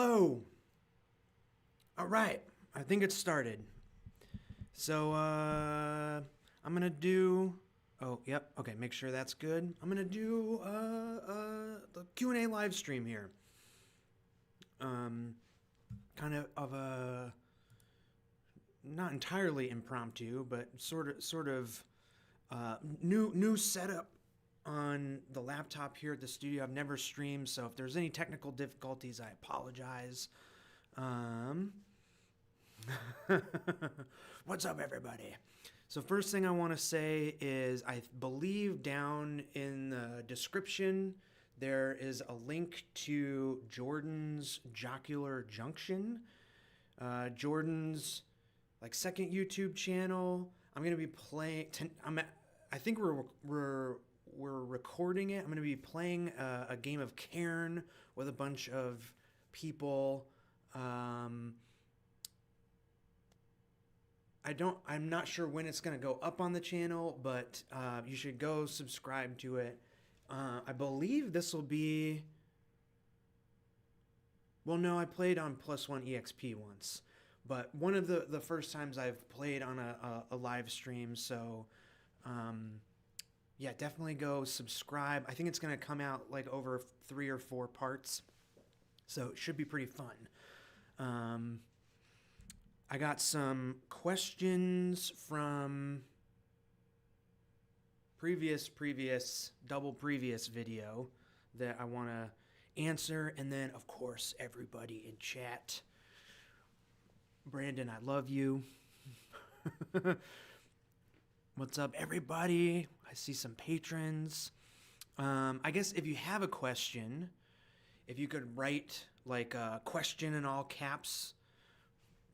Hello. All right, I think it started. So I'm gonna do. Oh, yep. Okay, make sure that's good. I'm gonna do the Q&A live stream here. Kind of a not entirely impromptu, but sort of new setup on the laptop here at the studio. I've never streamed, so if there's any technical difficulties, I apologize. What's up, everybody? So first thing I want to say is I believe down in the description there is a link to Jordan's Jocular Junction. Jordan's like second YouTube channel. I'm gonna be playing. I think we're recording it. I'm gonna be playing a game of Cairn with a bunch of people. I'm not sure when it's going to go up on the channel, but you should go subscribe to it. I believe this will be... Well, no, I played on +1 EXP once, but one of the first times I've played on a live stream, so yeah, definitely go subscribe. I think it's going to come out like over 3 or 4 parts, so it should be pretty fun. I got some questions from previous video that I want to answer, and then of course everybody in chat. Brandon, I love you. What's up, everybody? I see some patrons. I guess if you have a question, if you could write like a question in all caps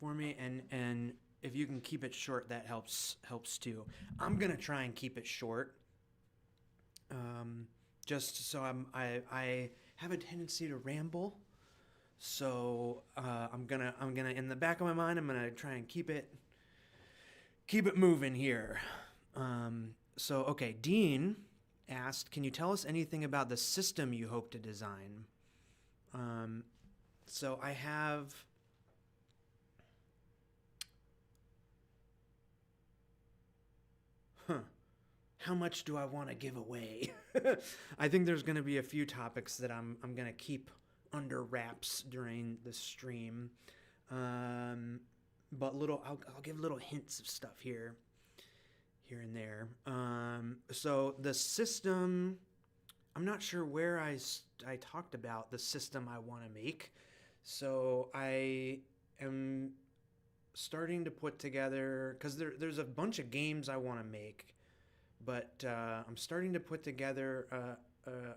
for me, and if you can keep it short, that helps too. I'm gonna try and keep it short, just so I have a tendency to ramble, so I'm gonna in the back of my mind, I'm gonna try and keep it moving here. So okay, Dean asked, can you tell us anything about the system you hope to design? So I have... How much do I want to give away? I think there's going to be a few topics that I'm going to keep under wraps during the stream. But I'll give little hints of stuff here and there. So the system, I'm not sure where I talked about the system I want to make. So I am starting to put together, because there's a bunch of games I want to make, but I'm starting to put together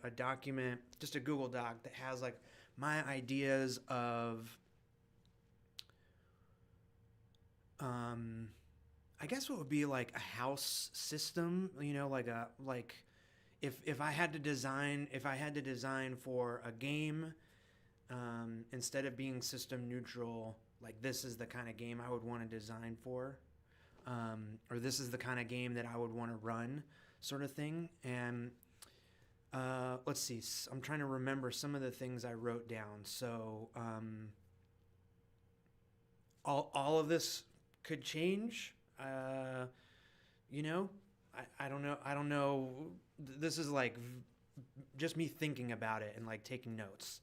a document, just a Google Doc that has like my ideas of I guess what would be like a house system, you know, like if I had to design for a game, instead of being system neutral, like this is the kind of game I would want to design for, or this is the kind of game that I would want to run, sort of thing. And let's see, I'm trying to remember some of the things I wrote down. So all of this could change. You know, I don't know. This is like just me thinking about it and like taking notes.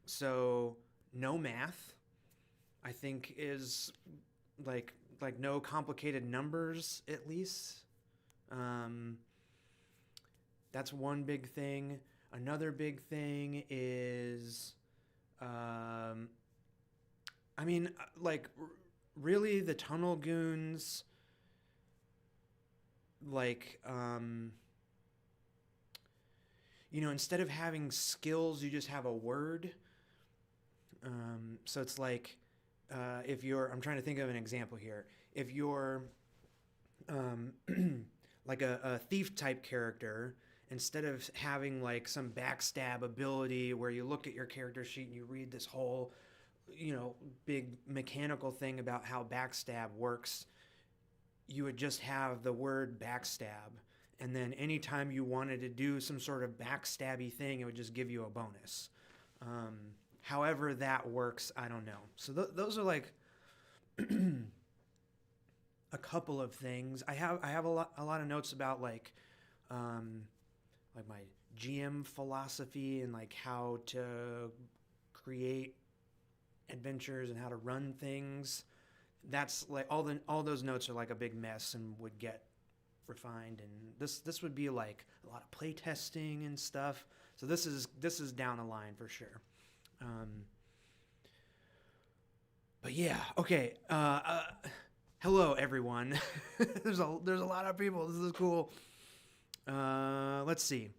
So no math, I think, is like no complicated numbers, at least. That's one big thing. Another big thing is, I mean, like, really the tunnel goons, like, you know, instead of having skills, you just have a word. So it's like, if you're, I'm trying to think of an example here. If you're like a thief type character, instead of having like some backstab ability where you look at your character sheet and you read this whole, you know, big mechanical thing about how backstab works, you would just have the word backstab. And then anytime you wanted to do some sort of backstabby thing, it would just give you a bonus. however that works, I don't know. So those are like a couple of things. I have a lot of notes about like my GM philosophy and like how to create adventures and how to run things. That's like all those notes are like a big mess and would get refined, and this would be like a lot of play testing and stuff. So this is down the line for sure. But yeah, okay. Hello everyone. there's a lot of people. This is cool. Let's see.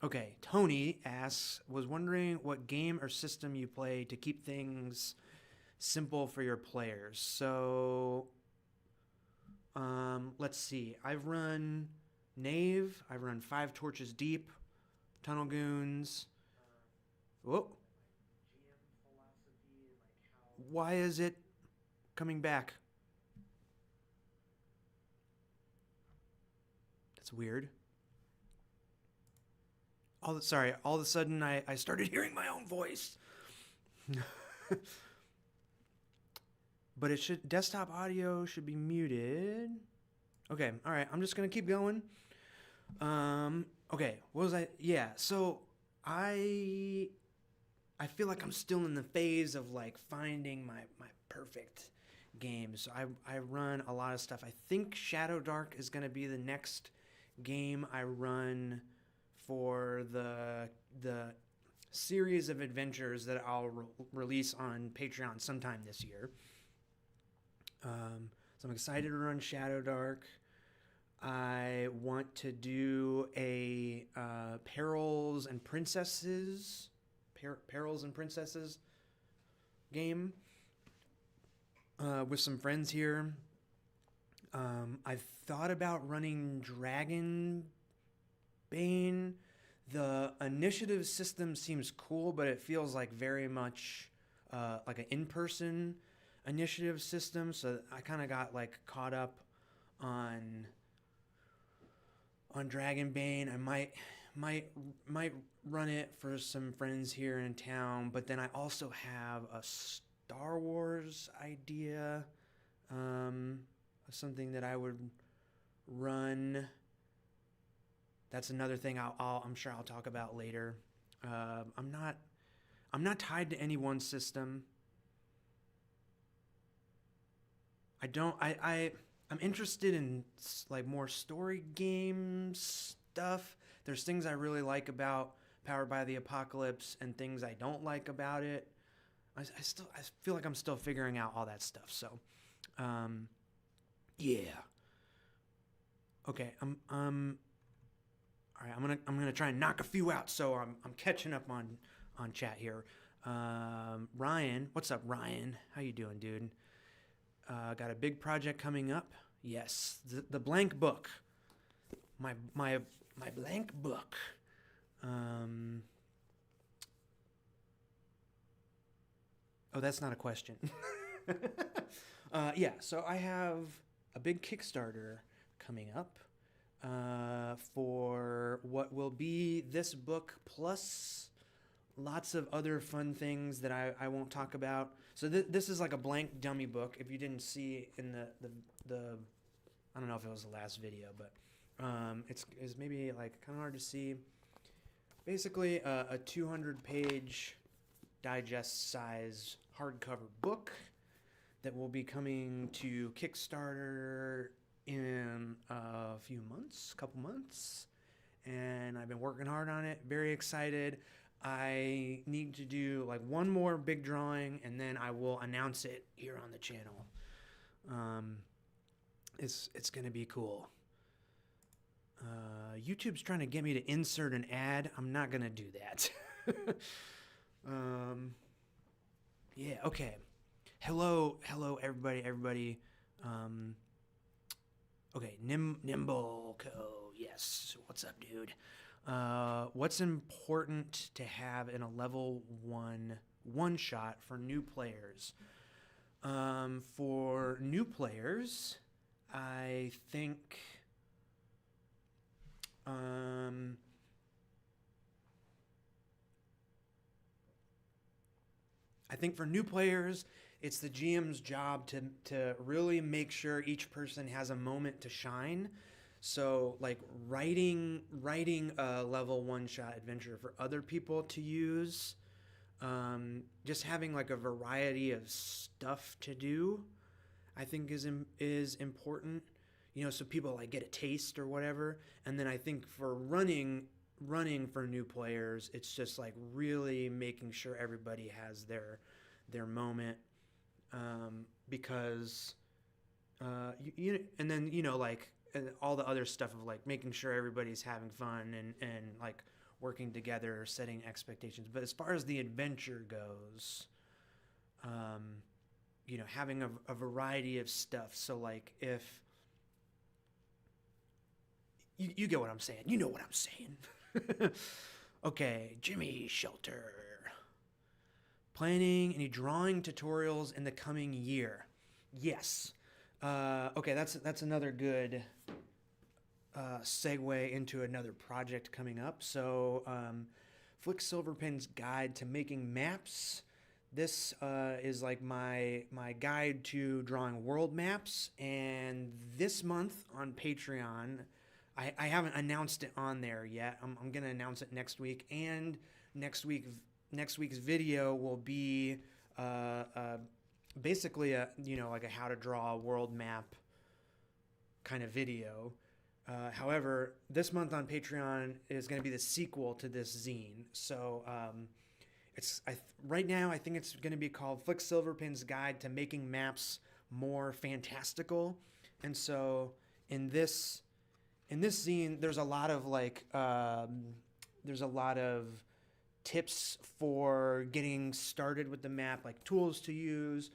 Okay, Tony asks, was wondering what game or system you play to keep things simple for your players. So, let's see. I've run Knave. I've run 5 Torches Deep, Tunnel Goons. Whoa. Why is it coming back? That's weird. All of a sudden I started hearing my own voice. But desktop audio should be muted. Okay, all right, I'm just gonna keep going. Okay, what was I? Yeah, so I feel like I'm still in the phase of like finding my perfect game. So I run a lot of stuff. I think Shadow Dark is gonna be the next game I run for the series of adventures that I'll release on Patreon sometime this year. So I'm excited to run Shadow Dark. I want to do a Perils and Princesses game with some friends here. I've thought about running Dragon Bane. The initiative system seems cool, but it feels like very much like an in-person initiative system. So I kind of got like caught up on Dragon Bane. I might run it for some friends here in town, but then I also have a Star Wars idea, something that I would run. That's another thing I'm sure I'll talk about later. I'm not tied to any one system. I'm interested in like more story game stuff. There's things I really like about Powered by the Apocalypse and things I don't like about it. I feel like I'm still figuring out all that stuff. So, yeah. Okay, all right, I'm gonna try and knock a few out. So I'm catching up on chat here. Ryan, what's up, Ryan? How you doing, dude? Got a big project coming up. Yes, the blank book. My blank book. Oh, that's not a question. Yeah, so I have a big Kickstarter coming up for what will be this book plus lots of other fun things that I won't talk about. So this is like a blank dummy book. If you didn't see in the I don't know if it was the last video, but it's maybe like kind of hard to see. Basically, a 200-page digest size hardcover book that will be coming to Kickstarter in a couple months, and I've been working hard on it. Very excited. I need to do like one more big drawing, and then I will announce it here on the channel. It's gonna be cool. YouTube's trying to get me to insert an ad. I'm not gonna do that. Yeah. Okay. Hello, everybody. Okay, Nimble Co. Yes. What's up, dude? What's important to have in a level 1 shot for new players? For new players, I think Um, I think for new players, it's the GM's job to really make sure each person has a moment to shine. So like writing a level one shot adventure for other people to use, just having like a variety of stuff to do, I think is important. You know, so people like get a taste or whatever. And then I think for running for new players, it's just like really making sure everybody has their moment, because and then like all the other stuff of like making sure everybody's having fun and like working together, setting expectations. But as far as the adventure goes, having a variety of stuff. So like if you get what I'm saying, you know what I'm saying. Okay, Jimmy Shelter. Planning any drawing tutorials in the coming year? Yes. Okay, that's another good segue into another project coming up. So, Flick Silverpen's Guide to Making Maps. This is like my guide to drawing world maps. And this month on Patreon, I haven't announced it on there yet. I'm gonna announce it next week, and next week's video will be basically like a how to draw a world map kind of video. However, this month on Patreon is going to be the sequel to this zine. So right now I think it's going to be called Flick Silverpen's Guide to Making Maps More Fantastical. And so in this zine, there's a lot of tips for getting started with the map, like tools to use,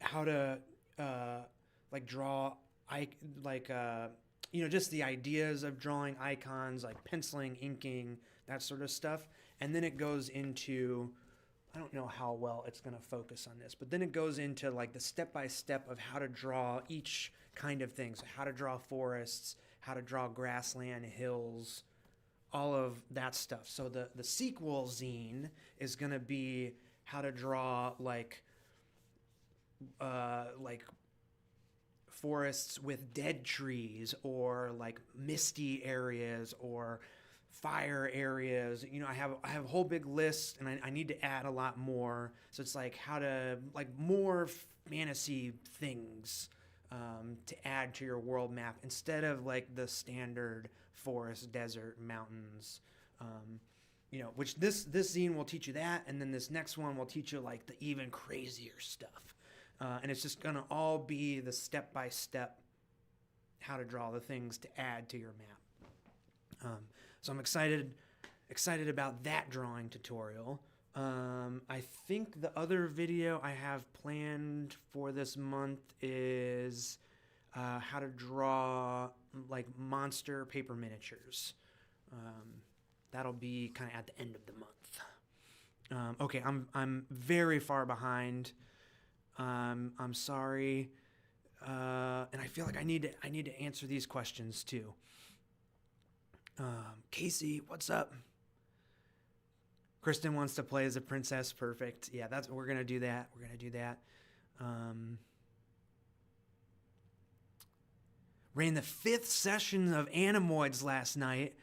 how to draw, just the ideas of drawing icons, like penciling, inking, that sort of stuff. And then it goes into, I don't know how well it's going to focus on this, but then it goes into like the step-by-step of how to draw each kind of thing. So how to draw forests, how to draw grassland, hills, all of that stuff. So the sequel zine is going to be how to draw like forests with dead trees, or like misty areas, or fire areas. I have a whole big list, and I need to add a lot more. So it's like how to like more fantasy things to add to your world map, instead of like the standard forest, desert, mountains, which this zine will teach you that, and then this next one will teach you like the even crazier stuff, and it's just gonna all be the step-by-step how to draw the things to add to your map. So I'm excited about that drawing tutorial. I think the other video I have planned for this month is how to draw like monster paper miniatures. That'll be kind of at the end of the month. Okay, I'm very far behind. I'm sorry, and I feel like I need to answer these questions too. Casey, what's up? Kristen wants to play as a princess. Perfect. Yeah, we're gonna do that. Ran the 5th session of Animoids last night.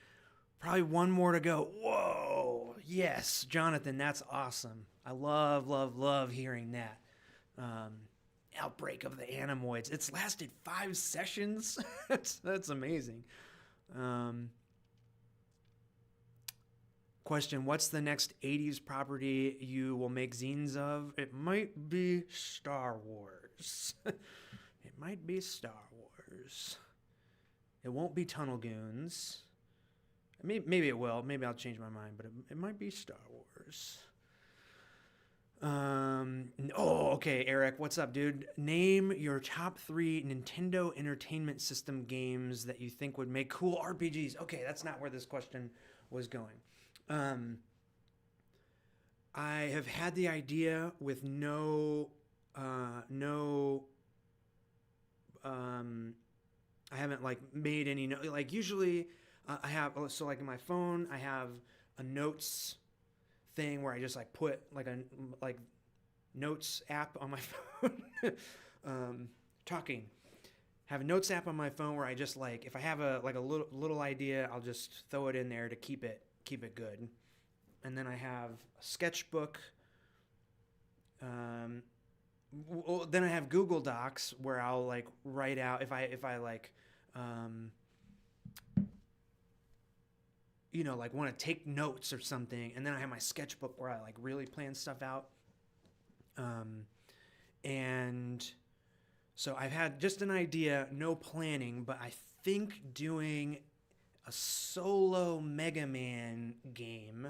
Probably one more to go. Whoa! Yes, Jonathan, that's awesome. I love hearing that. Outbreak of the Animoids. It's lasted 5 sessions. that's amazing. Question, what's the next 80s property you will make zines of? It might be Star Wars. It might be Star Wars. It won't be Tunnel Goons. Maybe it will. Maybe I'll change my mind, but it might be Star Wars. Okay, Eric, what's up, dude? Name your top 3 Nintendo Entertainment System games that you think would make cool RPGs. Okay, that's not where this question was going. I have had the idea with no I haven't like made any like usually I have so like in my phone I have a notes thing where I just like put like a like notes app on my phone. Talking have a notes app on my phone where I just like if I have a like a little idea I'll just throw it in there to keep it good. And then I have a sketchbook. Then I have Google Docs where I'll like write out if I like like want to take notes or something, and then I have my sketchbook where I like really plan stuff out. And so I've had just an idea, no planning, but I think doing a solo Mega Man game,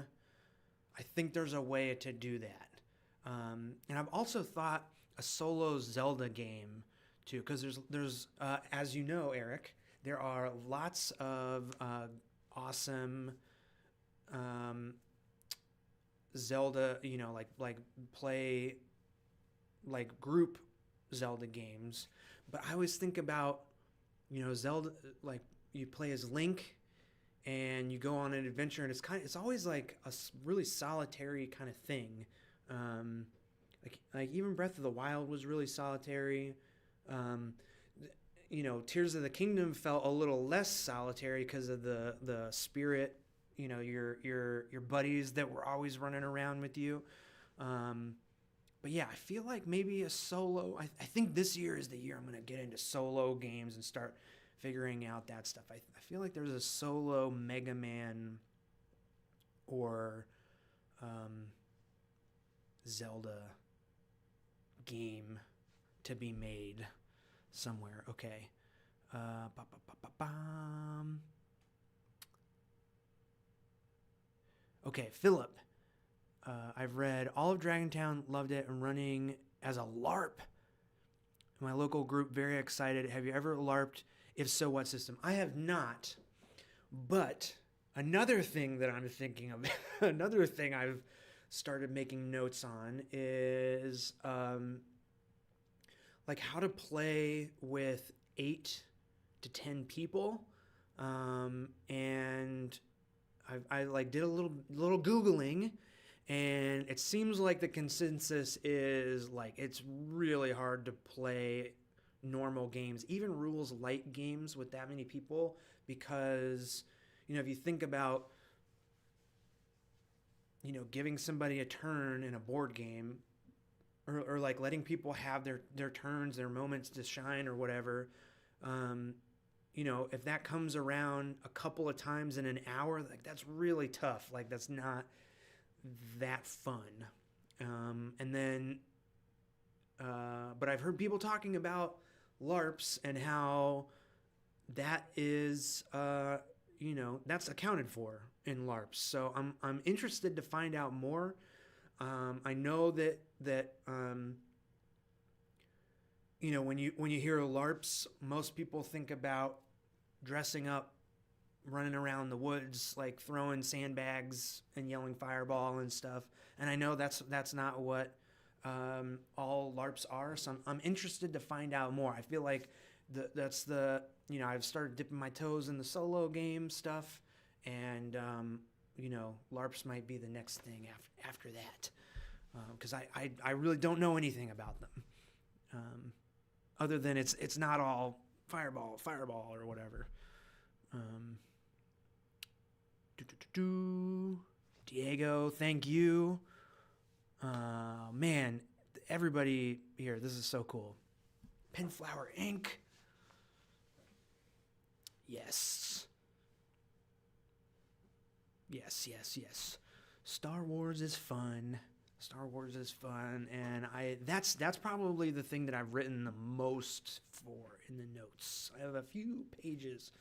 I think there's a way to do that. And I've also thought a solo Zelda game too, because there's as you know, Eric, there are lots of awesome Zelda, like play like group Zelda games. But I always think about, Zelda, like you play as Link and you go on an adventure, and it's always like a really solitary kind of thing. Like even Breath of the Wild was really solitary. Tears of the Kingdom felt a little less solitary because of the spirit, your buddies that were always running around with you. But yeah, I feel like maybe a solo. I think this year is the year I'm going to get into solo games and start figuring out that stuff. I feel like there's a solo Mega Man or Zelda game to be made somewhere. Okay. Okay, Philip. I've read all of Dragontown, loved it, and running as a LARP. My local group, very excited. Have you ever LARPed? If so, what system? I have not. But another thing that I'm thinking of, another thing I've started making notes on is like how to play with 8 to 10 people. And I like did a little Googling, and it seems like the consensus is like it's really hard to play normal games, even rules light games with that many people, because if you think about giving somebody a turn in a board game, or like letting people have their turns, their moments to shine or whatever, if that comes around a couple of times in an hour, like that's really tough. Like that's not that fun. And then but I've heard people talking about LARPs and how that is that's accounted for in LARPs. So I'm interested to find out more. I know that when you hear LARPs, most people think about dressing up, running around the woods, like throwing sandbags and yelling fireball and stuff. And I know that's not what all LARPs are. So I'm interested to find out more. I feel like I've started dipping my toes in the solo game stuff, and LARPs might be the next thing after that, because I really don't know anything about them, other than it's not all fireball or whatever. Diego, thank you. Man, everybody here, this is so cool. Pinflower ink. Yes. Star Wars is fun. And that's probably the thing that I've written the most for in the notes. I have a few pages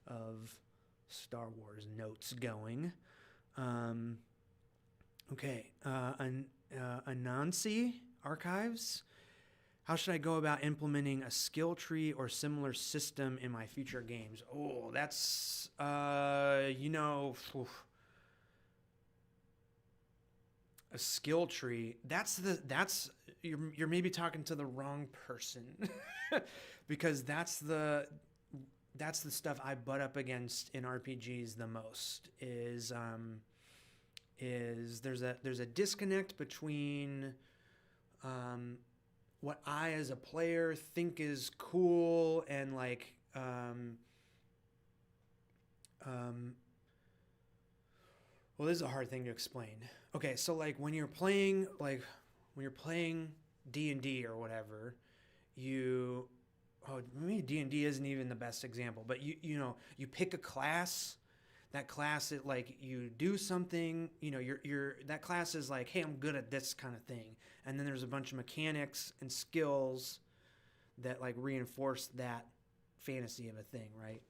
of Star Wars notes going. Okay, Anansi Archives. How should I go about implementing a skill tree or similar system in my future games? Oh, that's a skill tree. That's you're maybe talking to the wrong person, because that's the that's the stuff I butt up against in RPGs the most. Is there's a disconnect between what I as a player think is cool and like well, this is a hard thing to explain. Okay, so like when you're playing D&D or whatever, maybe D&D isn't even the best example, but you pick a class. That class, it like you do something, that class is like, hey, I'm good at this kind of thing. And then there's a bunch of mechanics and skills that like reinforce that fantasy of a thing, right?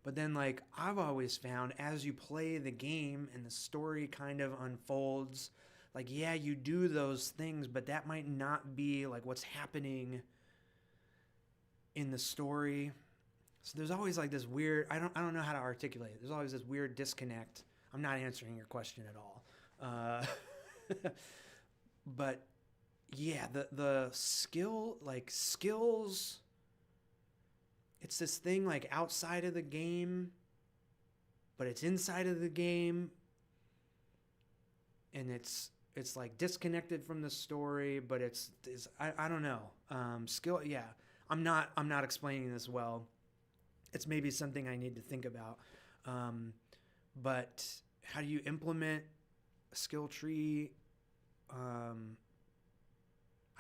But then like I've always found as you play the game and the story kind of unfolds, like, yeah, you do those things, but that might not be like what's happening in the story. So there's always like this weird, I don't know how to articulate it. There's always this weird disconnect. I'm not answering your question at all. But yeah, the skills, it's this thing like outside of the game, but it's inside of the game. And it's like disconnected from the story, but I don't know. Skill, yeah. I'm not explaining this well. It's maybe something I need to think about. But how do you implement a skill tree? I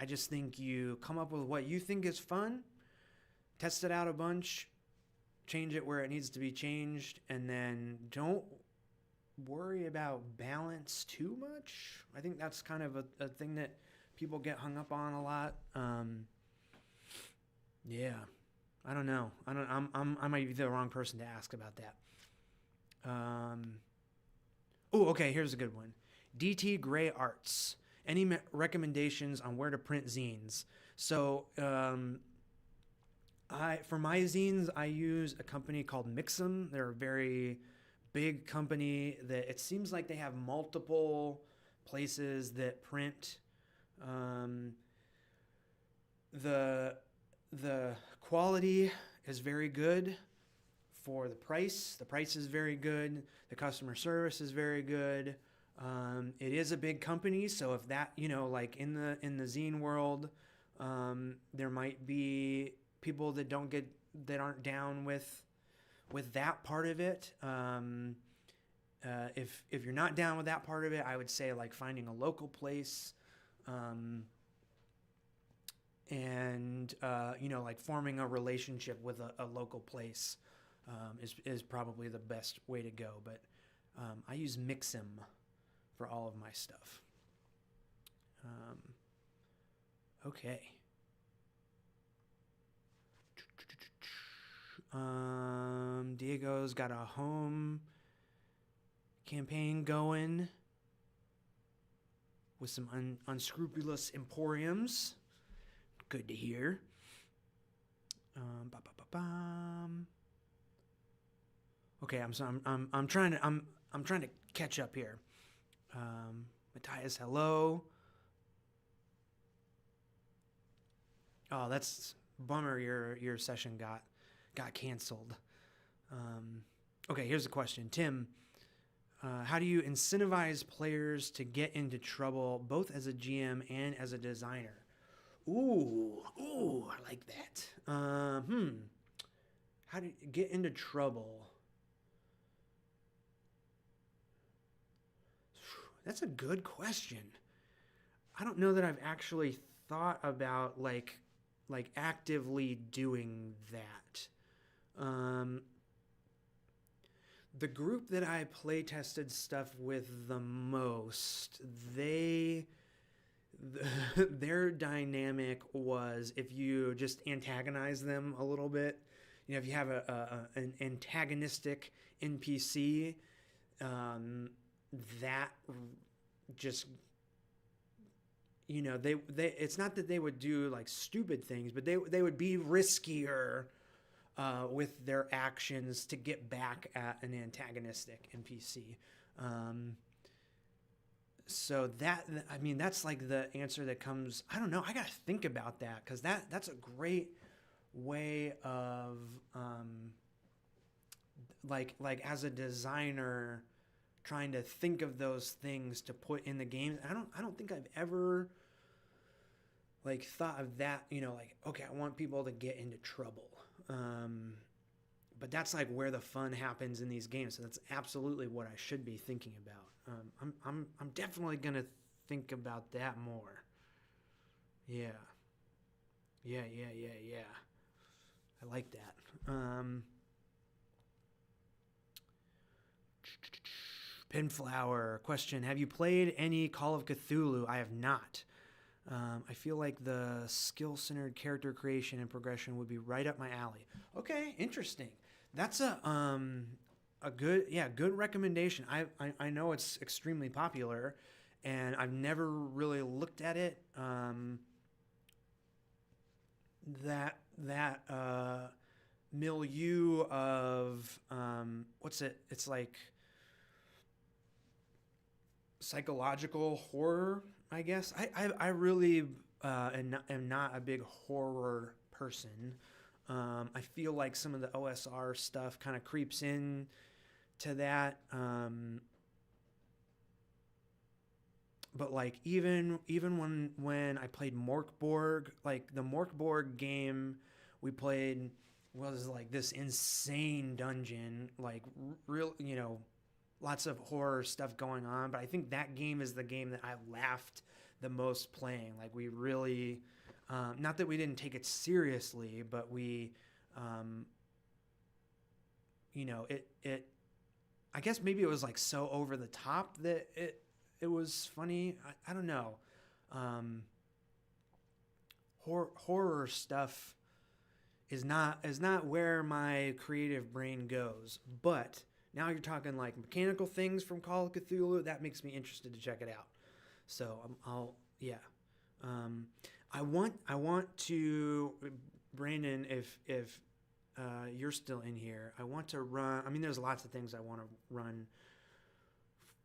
just think you come up with what you think is fun, test it out a bunch, change it where it needs to be changed, and then don't worry about balance too much. I think that's kind of a thing that people get hung up on a lot. Yeah, I don't know. I might be the wrong person to ask about that. Okay, here's a good one. DT Gray Arts. Any recommendations on where to print zines? So, for my zines, I use a company called Mix'em. They're a very big company that it seems like they have multiple places that print. The quality is very good for the price. The price is very good. The customer service is very good. It is a big company, so if that, like in the zine world, there might be people that aren't down with that part of it. If you're not down with that part of it, I would say like finding a local place, and like forming a relationship with a local place is probably the best way to go. But I use Mix'em for all of my stuff. Okay. Diego's got a home campaign going with some unscrupulous emporiums. Good to hear. Okay, I'm trying to catch up here. Matthias, hello. Oh, that's bummer. Your session got canceled. Okay, here's the question, Tim. How do you incentivize players to get into trouble, both as a GM and as a designer? Ooh, I like that. How do you get into trouble? That's a good question. I don't know that I've actually thought about like actively doing that. The group that I play tested stuff with the most, their dynamic was if you just antagonize them a little bit, if you have an antagonistic NPC, that just, they it's not that they would do like stupid things, but they would be riskier with their actions to get back at an antagonistic NPC. So that's like the answer that comes. I don't know. I got to think about that because that's a great way of like as a designer trying to think of those things to put in the games. I don't think I've ever like thought of that, like, okay, I want people to get into trouble. But that's like where the fun happens in these games. So that's absolutely what I should be thinking about. I'm definitely gonna think about that more. Yeah. Yeah. I like that. Pinflower question: have you played any Call of Cthulhu? I have not. I feel like the skill-centered character creation and progression would be right up my alley. Okay, interesting. That's a good recommendation. I know it's extremely popular, and I've never really looked at it. That milieu of what's it? It's like psychological horror, I guess. I really am not a big horror person. I feel like some of the OSR stuff kind of creeps in to that. But like even when I played Morkborg, like the Morkborg game we played was like this insane dungeon, like real, lots of horror stuff going on. But I think that game is the game that I laughed the most playing. Like we really, not that we didn't take it seriously, but we, it, I guess maybe it was like so over the top that it was funny. I don't know. Horror stuff is not where my creative brain goes. But now you're talking like mechanical things from Call of Cthulhu. That makes me interested to check it out. So I want to, Brandon, if you're still in here, I want to run. I mean, there's lots of things I want to run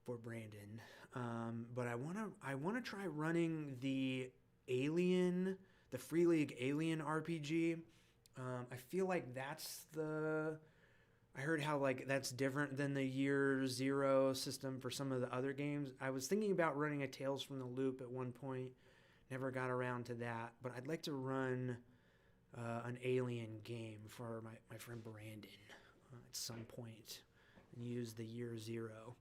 for Brandon, but I want to try running the Free League Alien RPG. I feel like that's I heard how like that's different than the Year Zero system for some of the other games. I was thinking about running a Tales from the Loop at one point, never got around to that, but I'd like to run an Alien game for my friend Brandon at some point and use the Year Zero.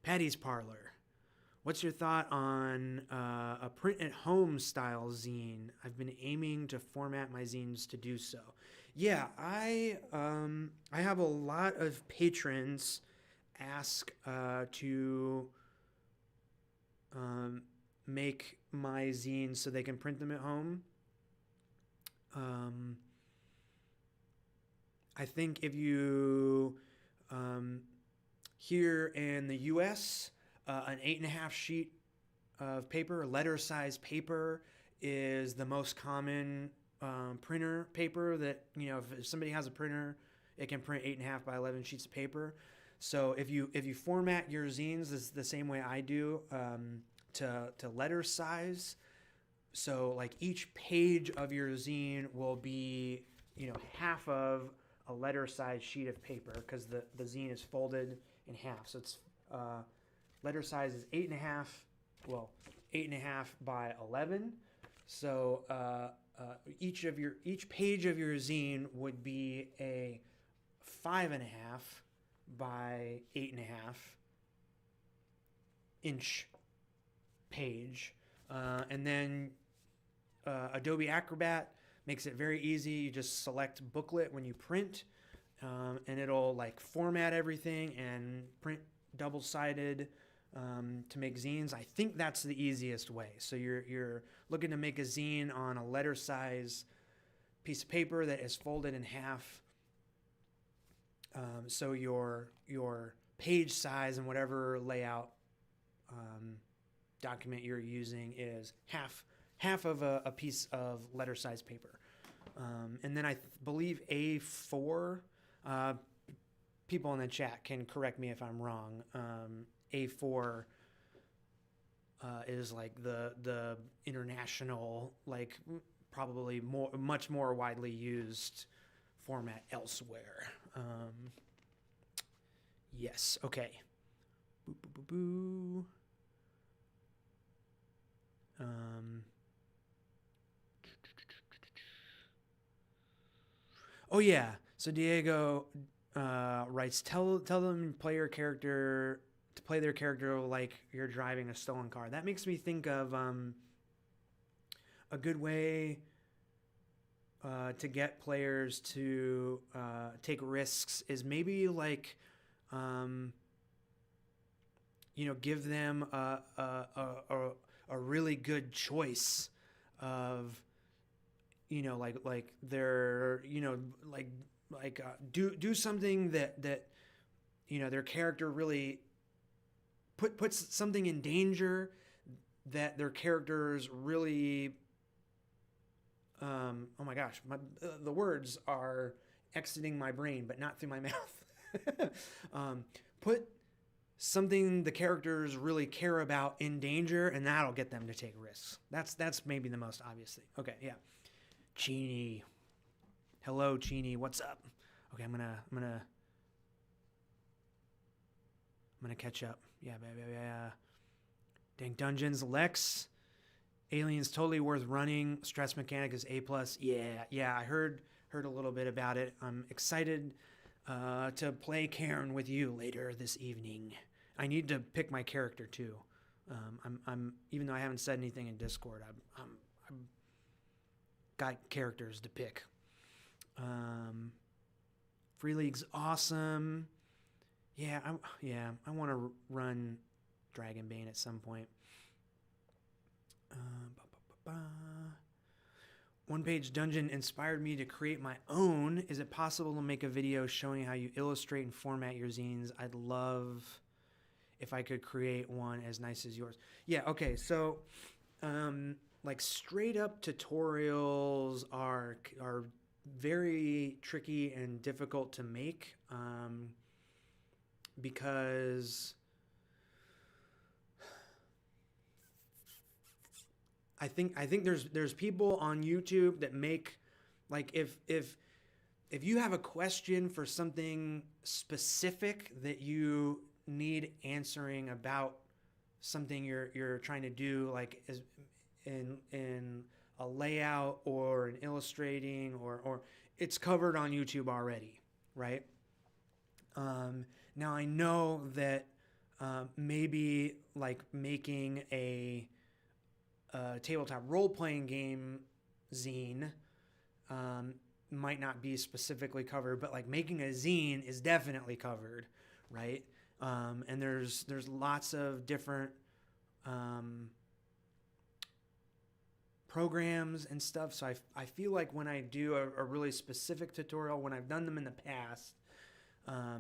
Patty's Parlor. What's your thought on a print-at-home style zine? I've been aiming to format my zines to do so. Yeah, I have a lot of patrons ask to make my zines so they can print them at home. I think if you here in the U.S., an 8.5 sheet of paper, letter size paper, is the most common printer paper that, if somebody has a printer, it can print 8.5 by 11 sheets of paper. So if you format your zines the same way I do, to letter size, so like each page of your zine will be, half of a letter size sheet of paper, because the zine is folded in half. So it's letter size is 8.5, 8.5 by 11. So each page of your zine would be a 5.5 by 8.5 inch page, and then Adobe Acrobat makes it very easy. You just select booklet when you print, and it'll like format everything and print double-sided to make zines. I think that's the easiest way. So you're looking to make a zine on a letter size piece of paper that is folded in half. So your page size and whatever layout document you're using is half of a piece of letter size paper. And then I believe A4, people in the chat can correct me if I'm wrong. A4 is like the international like probably much more widely used format elsewhere. Yes. Okay. Boo, boo, boo, boo. Oh yeah. So Diego writes, tell them play your character to play their character like you're driving a stolen car. That makes me think of a good way to get players to take risks is maybe like give them a really good choice of like they're do something that their character really puts something in danger that their characters really oh my gosh, the words are exiting my brain but not through my mouth. Put something the characters really care about in danger, and that'll get them to take risks. That's maybe the most obvious thing. Okay, yeah. Chini. Hello, Chini. What's up? Okay, I'm gonna catch up. Yeah. Dang Dungeons, Lex. Aliens totally worth running. Stress mechanic is A+. Yeah. I heard a little bit about it. I'm excited to play Cairn with you later this evening. I need to pick my character too. I'm even though I haven't said anything in Discord, I'm got characters to pick. Free League's awesome. Yeah, I want to run Dragonbane at some point. One Page Dungeon inspired me to create my own. Is it possible to make a video showing how you illustrate and format your zines? I'd love if I could create one as nice as yours. Yeah, okay, so like straight up tutorials are very tricky and difficult to make because I think there's people on YouTube that make like if you have a question for something specific that you need answering about something you're trying to do, like as in a layout or an illustrating or it's covered on YouTube already, right? Now I know that maybe like making a tabletop role-playing game zine might not be specifically covered, but like making a zine is definitely covered, right? And there's lots of different programs and stuff. So I feel like when I do a really specific tutorial, when I've done them in the past, I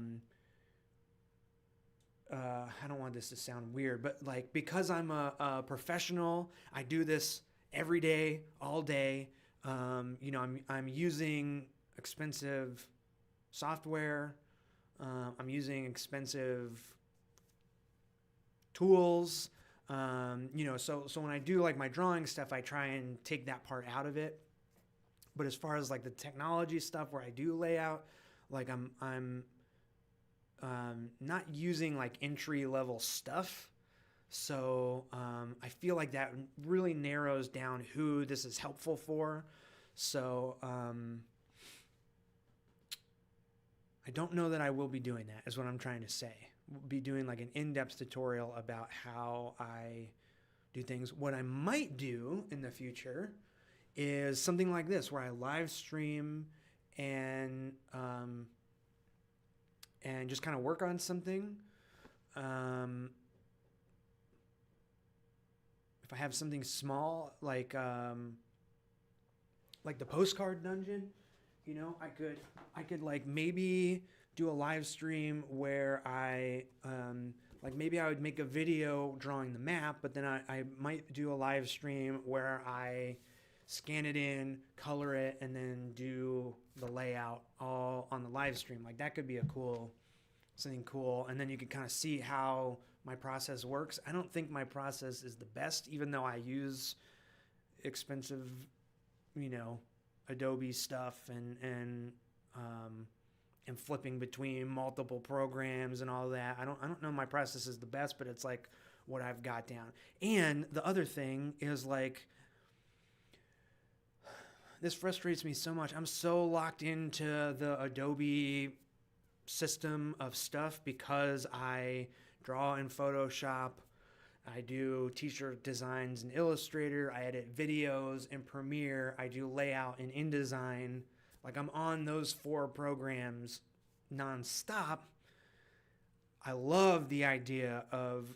don't want this to sound weird, but like because I'm a professional, I do this every day, all day. I'm using expensive software. I'm using expensive tools. So when I do like my drawing stuff, I try and take that part out of it. But as far as like the technology stuff where I do layout, like I'm not using like entry level stuff. So I feel like that really narrows down who this is helpful for. So I don't know that I will be doing that, is what I'm trying to say. We'll be doing like an in-depth tutorial about how I do things. What I might do in the future is something like this, where I live stream and just kind of work on something. If I have something small, like the postcard dungeon, I could like maybe do a live stream where I like maybe I would make a video drawing the map, but then I might do a live stream where I scan it in, color it, and then do the layout all on the live stream. Like that could be something cool. And then you could kind of see how my process works. I don't think my process is the best, even though I use expensive, Adobe stuff and flipping between multiple programs and all that. I don't know my process is the best, but it's like what I've got down. And the other thing is like, this frustrates me so much. I'm so locked into the Adobe system of stuff because I draw in Photoshop. I do t-shirt designs in Illustrator. I edit videos in Premiere. I do layout in InDesign. Like, I'm on those 4 programs nonstop. I love the idea of,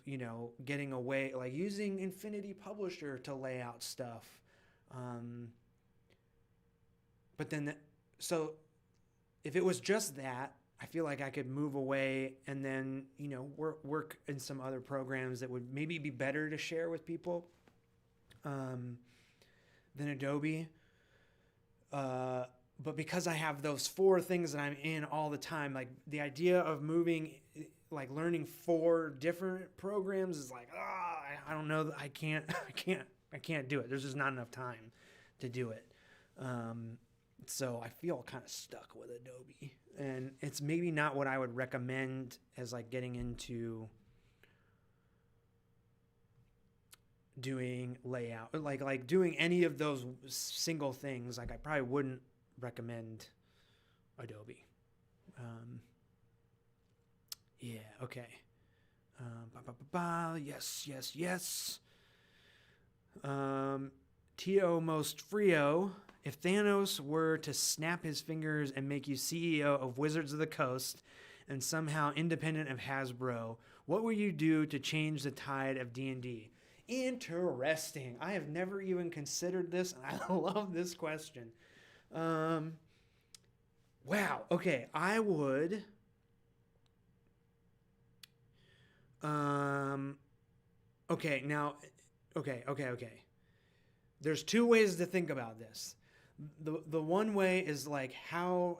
getting away, like using Infinity Publisher to lay out stuff. But then, so if it was just that, I feel like I could move away and then, work in some other programs that would maybe be better to share with people than Adobe. But because I have those 4 things that I'm in all the time, like the idea of moving, like learning 4 different programs is like, I don't know. I can't do it. There's just not enough time to do it. So I feel kind of stuck with Adobe, and it's maybe not what I would recommend as like getting into doing layout, like doing any of those single things. Like, I probably wouldn't recommend Adobe. Yeah. Okay. Yes. T.O. Most Frio. If Thanos were to snap his fingers and make you CEO of Wizards of the Coast and somehow independent of Hasbro, what would you do to change the tide of D&D? Interesting. I have never even considered this, and I love this question. Wow. Okay. I would... Okay. Now... Okay. There's 2 ways to think about this. The one way is like how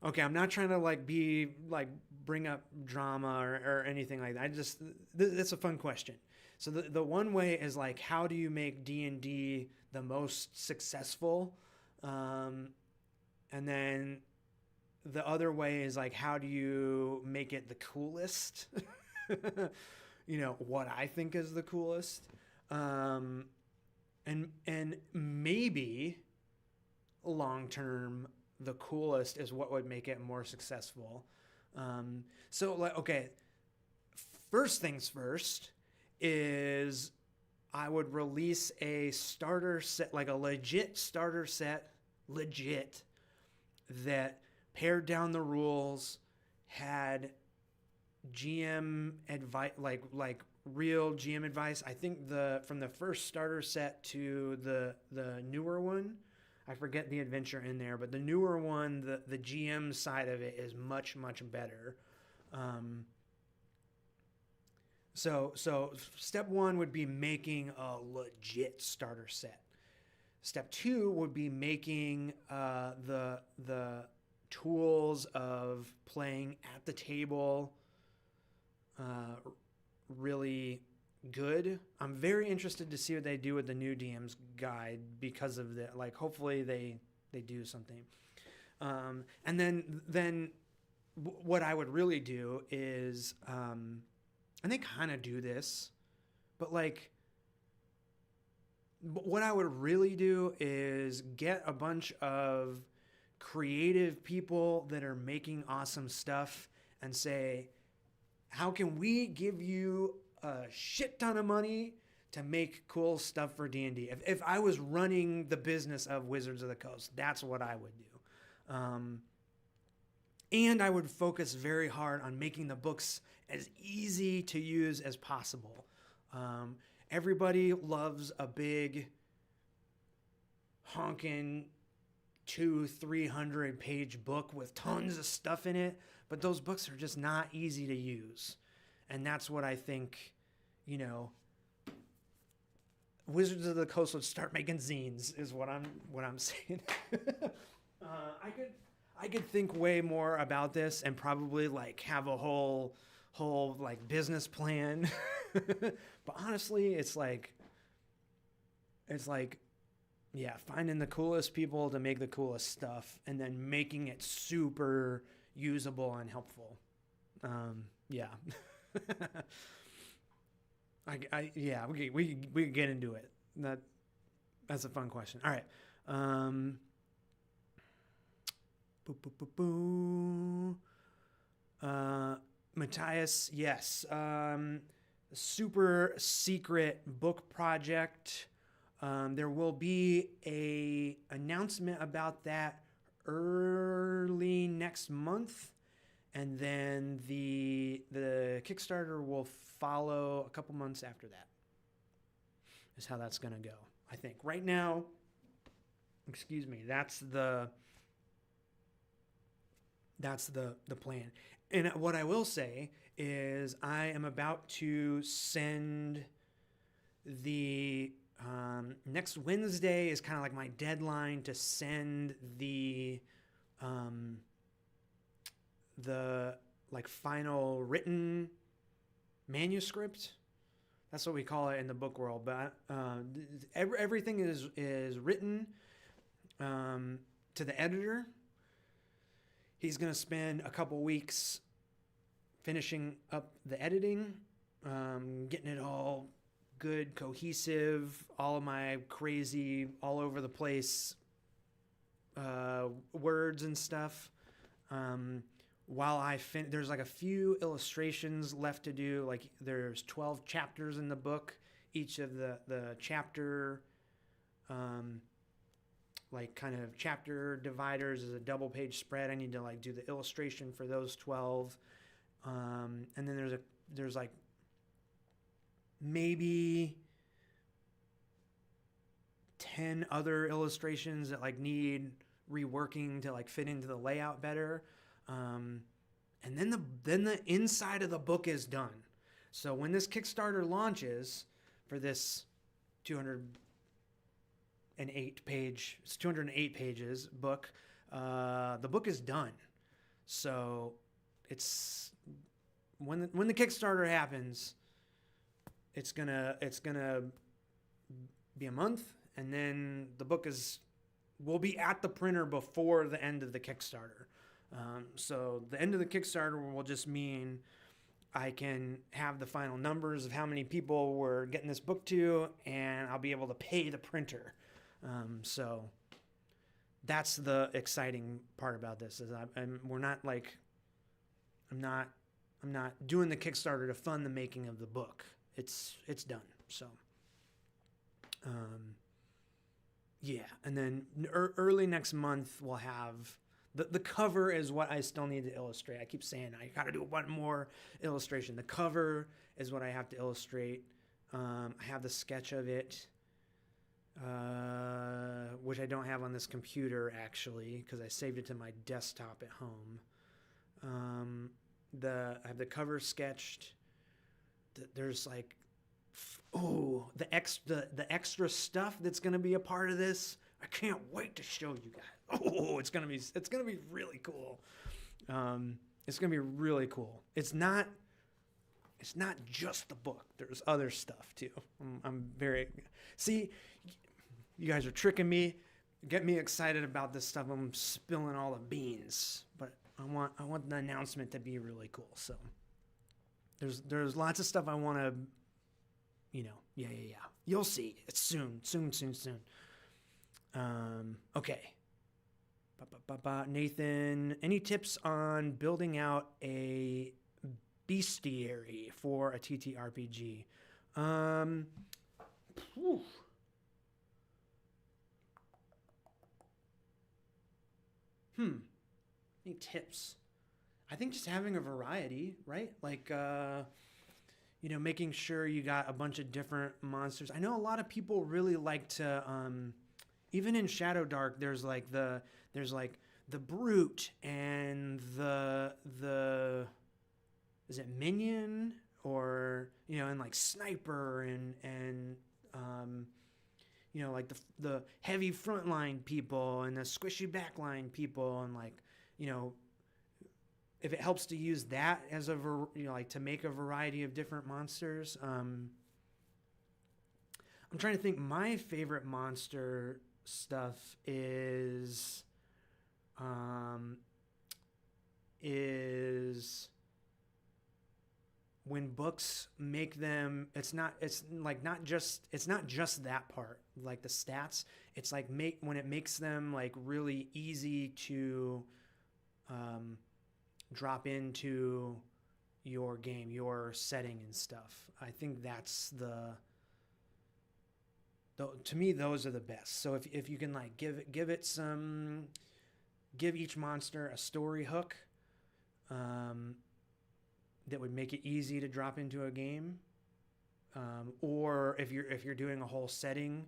okay, I'm not trying to like bring up drama or anything like that. That's a fun question. So the one way is like, how do you make D&D the most successful? And then the other way is like, how do you make it the coolest? What I think is the coolest. And maybe long-term, the coolest is what would make it more successful. So like, okay, first things first is I would release a starter set, like a legit starter set, that pared down the rules, had GM advice, like real GM advice. I think from the first starter set to the newer one, I forget the adventure in there, but the newer one, the GM side of it is much better. So step 1 would be making a legit starter set. Step 2 would be making the tools of playing at the table really good. I'm very interested to see what they do with the new DM's guide because of that. Like, hopefully they do something. And then what I would really do is, and they kind of do this, but like, what I would really do is get a bunch of creative people that are making awesome stuff and say, how can we give you a shit ton of money to make cool stuff for D&D? If I was running the business of Wizards of the Coast, that's what I would do. And I would focus very hard on making the books as easy to use as possible. Everybody loves a big honking 200-300 page book with tons of stuff in it, but those books are just not easy to use. And that's what I think, Wizards of the Coast would start making zines is what I'm saying. I could think way more about this and probably like have a whole whole like business plan. But honestly, it's like, yeah, finding the coolest people to make the coolest stuff and then making it super usable and helpful. Yeah. Yeah, we can get into it. That's a fun question. All right. Boo, boo, boo, boo. Matthias, yes. Super secret book project. There will be a announcement about that early next month, and then the Kickstarter will follow a couple months after that. Is how that's gonna go. I think right now. Excuse me. That's the plan. And what I will say is I am about to send the next Wednesday is kind of like my deadline to send the like final written manuscript. That's what we call it in the book world. But everything is written to the editor. He's going to spend a couple weeks finishing up the editing, getting it all good, cohesive, all of my crazy, all over the place words and stuff. While there's like a few illustrations left to do. Like there's 12 chapters in the book. Each of the chapter like kind of chapter dividers is a double page spread. I need to like do the illustration for those 12. And then there's like maybe 10 other illustrations that like need reworking to like fit into the layout better. And then the inside of the book is done. So when this Kickstarter launches for this 208 pages book, the book is done. So it's when the Kickstarter happens, it's gonna be a month, and then the book will be at the printer before the end of the Kickstarter. So the end of the Kickstarter will just mean I can have the final numbers of how many people we're getting this book to, and I'll be able to pay the printer. So that's the exciting part about this is I'm not doing the Kickstarter to fund the making of the book. It's done. So, yeah. And then early next month we'll have the cover is what I still need to illustrate. I keep saying I got to do one more illustration. The cover is what I have to illustrate. I have the sketch of it, which I don't have on this computer actually because I saved it to my desktop at home. I have the cover sketched. There's like, the extra stuff that's gonna be a part of this. I can't wait to show you guys. It's gonna be really cool. It's gonna be really cool. It's not just the book. There's other stuff too. See, you guys are tricking me. Get me excited about this stuff. I'm spilling all the beans, but I want the announcement to be really cool. So there's lots of stuff I want to, yeah. You'll see. It's soon. Okay. Nathan, any tips on building out a bestiary for a TTRPG? Any tips? I think just having a variety, right? Like, making sure you got a bunch of different monsters. I know a lot of people really like to, even in Shadow Dark, there's like the brute and the is it minion or and like sniper and like the heavy frontline people and the squishy backline people and like if it helps to use that as like to make a variety of different monsters. I'm trying to think. My favorite monster stuff is when books make them, it's not just that part, like the stats. It's like when it makes them like really easy to drop into your game, your setting and stuff. I think that's to me, those are the best. So if you can like give each monster a story hook, that would make it easy to drop into a game, or if you're doing a whole setting,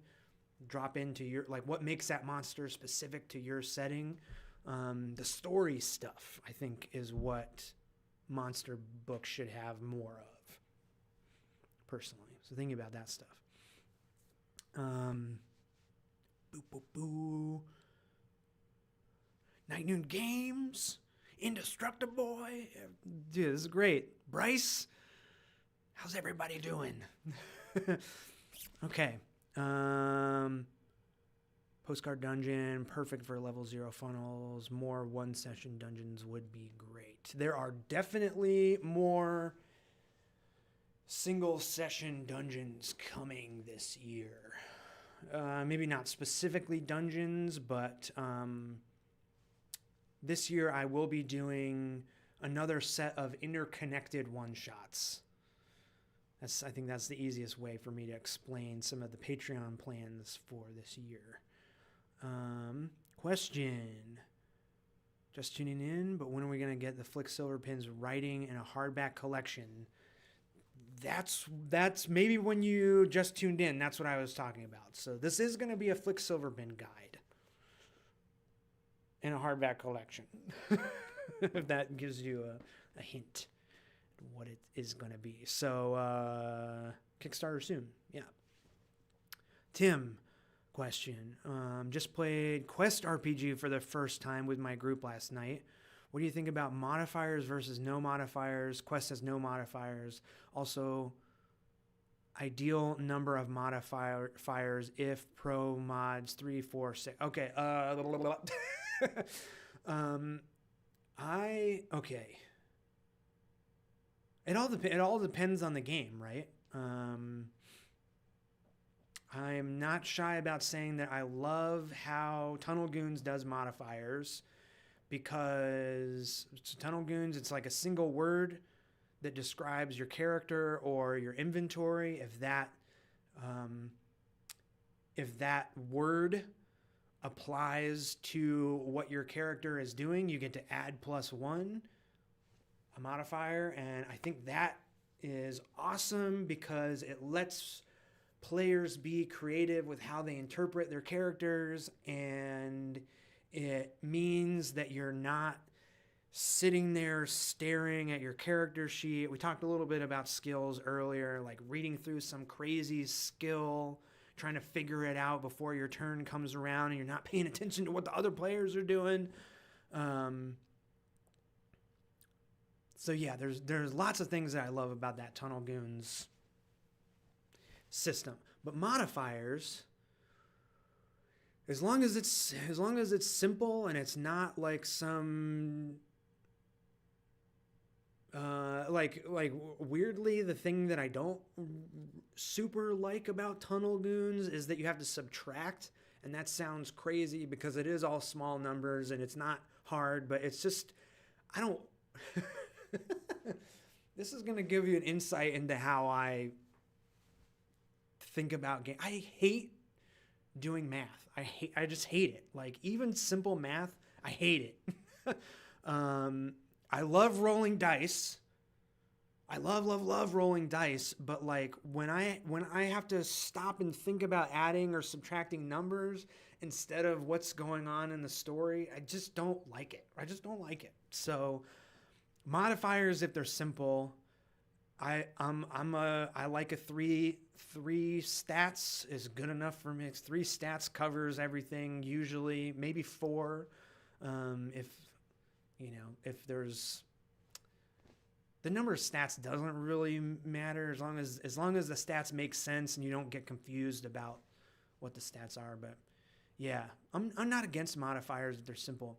drop into your, like, what makes that monster specific to your setting. The story stuff, I think, is what monster books should have more of, personally. So thinking about that stuff. Boo boo boo. Night Noon Games. Indestructible Boy. Dude, this is great. Bryce, how's everybody doing? Okay. Postcard Dungeon, perfect for level 0 funnels. More one-session dungeons would be great. There are definitely more single-session dungeons coming this year. Maybe not specifically dungeons, but this year I will be doing another set of interconnected one-shots. I think that's the easiest way for me to explain some of the Patreon plans for this year. Question. Just tuning in, but when are we going to get the Flick Silverpin's writing in a hardback collection? That's maybe when you just tuned in. That's what I was talking about. So this is going to be a Flick Silverpin guide in a hardback collection. If that gives you a hint what it is going to be. So Kickstarter soon. Yeah. Tim, question. Just played Quest RPG for the first time with my group last night. What do you think about modifiers versus no modifiers? Quest has no modifiers. Also, ideal number of modifiers if pro mods 3, 4, 6. Okay. Okay. It all depends on the game, right? I'm not shy about saying that I love how Tunnel Goons does modifiers, because Tunnel Goons, it's like a single word that describes your character or your inventory. If that word applies to what your character is doing, you get to add +1, a modifier. And I think that is awesome because it lets players be creative with how they interpret their characters, and it means that you're not sitting there staring at your character sheet. We talked a little bit about skills earlier, like reading through some crazy skill, trying to figure it out before your turn comes around, and you're not paying attention to what the other players are doing. So yeah, there's lots of things that I love about that Tunnel Goons system. But modifiers, as long as it's simple and it's not like some like weirdly, the thing that I don't super like about Tunnel Goons is that you have to subtract, and that sounds crazy because it is all small numbers and it's not hard, but it's just, I don't this is going to give you an insight into how I think about game. I hate doing math. I just hate it. Like, even simple math, I hate it. I love rolling dice. I love rolling dice, but like when I have to stop and think about adding or subtracting numbers instead of what's going on in the story, I just don't like it. So modifiers, if they're simple, I like a three stats is good enough for me. 3 stats covers everything usually, maybe 4. If there's the number of stats doesn't really matter as long as the stats make sense and you don't get confused about what the stats are. But yeah, I'm not against modifiers if they're simple.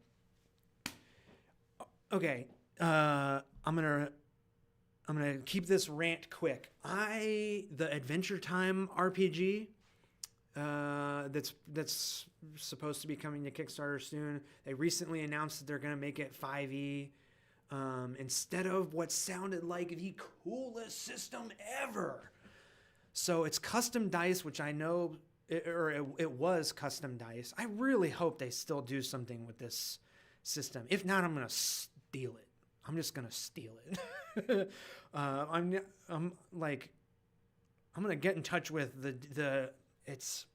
Okay, I'm gonna keep this rant quick. The Adventure Time RPG that's supposed to be coming to Kickstarter soon. They recently announced that they're gonna make it 5e. Instead of what sounded like the coolest system ever. So it's custom dice, which I know, it was custom dice. I really hope they still do something with this system. If not, I'm going to steal it. I'm just going to steal it. I'm going to get in touch with it's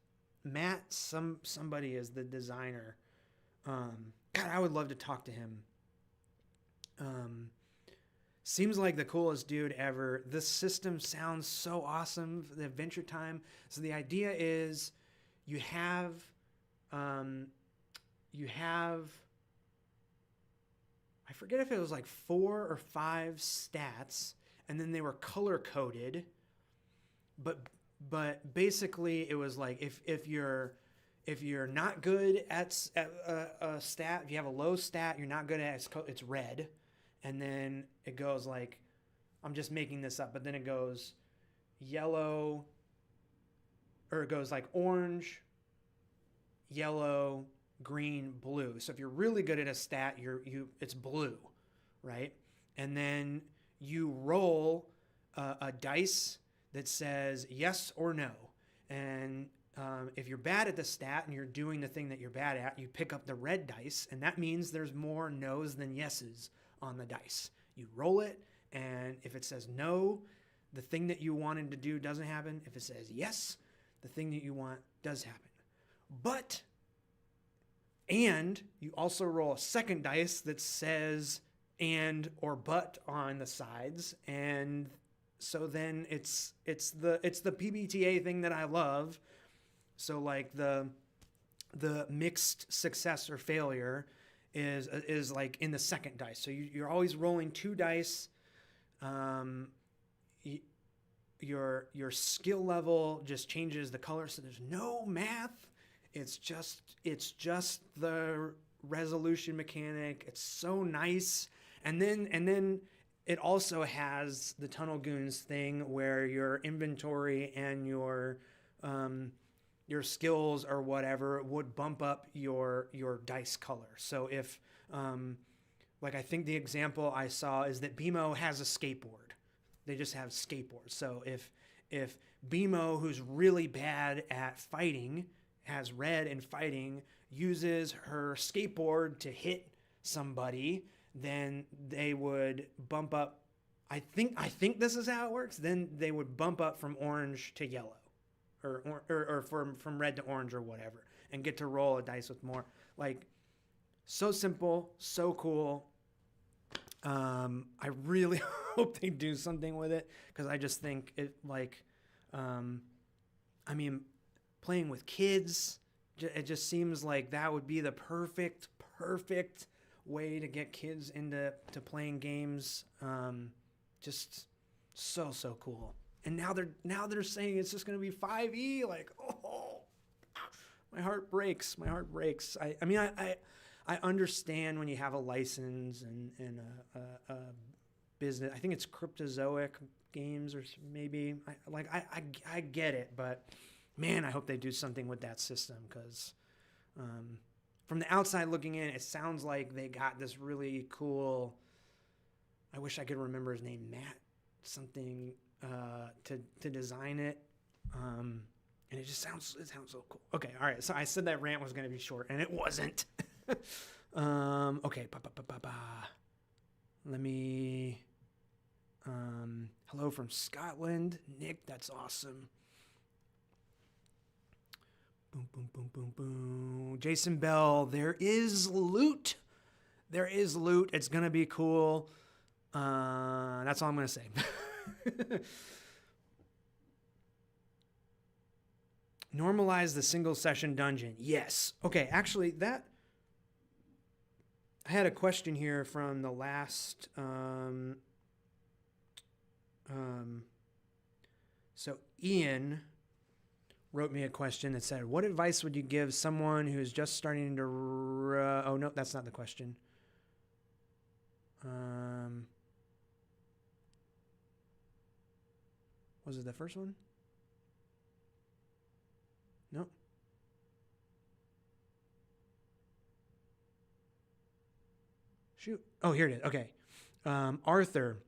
Matt, somebody is the designer. God, I would love to talk to him. Seems like the coolest dude ever. This system sounds so awesome. The Adventure Time. So the idea is you have I forget if it was like 4 or 5 stats, and then they were color coded. But basically it was like if you're not good at a stat, if you have a low stat, you're not good at it, it's red. And then it goes like, I'm just making this up, but then it goes yellow, or it goes like orange, yellow, green, blue. So if you're really good at a stat, it's blue, right? And then you roll a dice that says yes or no. And if you're bad at the stat and you're doing the thing that you're bad at, you pick up the red dice, and that means there's more no's than yeses on the dice. You roll it, and if it says no, the thing that you wanted to do doesn't happen. If it says yes, the thing that you want does happen. And you also roll a second dice that says and or but on the sides, and so then it's the PBTA thing that I love. So like the mixed success or failure is like in the second dice. So you're always rolling 2 dice. Your skill level just changes the color, so there's no math. It's just the resolution mechanic. It's so nice. And then it also has the Tunnel Goons thing where your inventory and your skills or whatever would bump up your dice color. So if, like I think the example I saw is that BMO has a skateboard. They just have skateboards. So if BMO, who's really bad at fighting, has red in fighting, uses her skateboard to hit somebody, then they would bump up. I think this is how it works. Then they would bump up from orange to yellow. Or from red to orange or whatever, and get to roll a dice with more. Like, so simple, so cool. I really hope they do something with it, because I just think it, like, I mean, playing with kids, it just seems like that would be the perfect way to get kids into playing games. Just so cool. And now they're saying it's just going to be 5e. Like, oh, my heart breaks. I mean, I understand when you have a license and a business. I think it's Cryptozoic Games, or maybe I get it, but man, I hope they do something with that system, because from the outside looking in, it sounds like they got this really cool. I wish I could remember his name, Matt something. To design it, and it sounds so cool. Okay, all right. So I said that rant was going to be short, and it wasn't. Okay, let me. Hello from Scotland, Nick. That's awesome. Boom. Jason Bell. There is loot. It's going to be cool. That's all I'm going to say. Normalize the single session dungeon. Yes. Okay, actually, I had a question here from the last So Ian wrote me a question that said, what advice would you give someone who's just starting to... oh, no, that's not the question. Was it the first one? No. Shoot. Oh, here it is. Okay. Arthur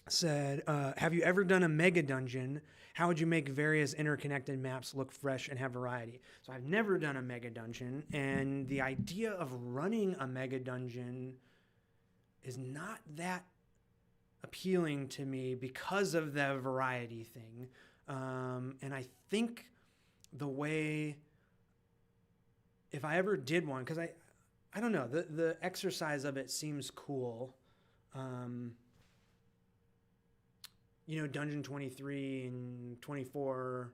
said, have you ever done a mega dungeon? How would you make various interconnected maps look fresh and have variety? So I've never done a mega dungeon, and the idea of running a mega dungeon is not that appealing to me because of the variety thing. And I think the way, if I ever did one, because I don't know, the exercise of it seems cool. You know, Dungeon 23 and 24,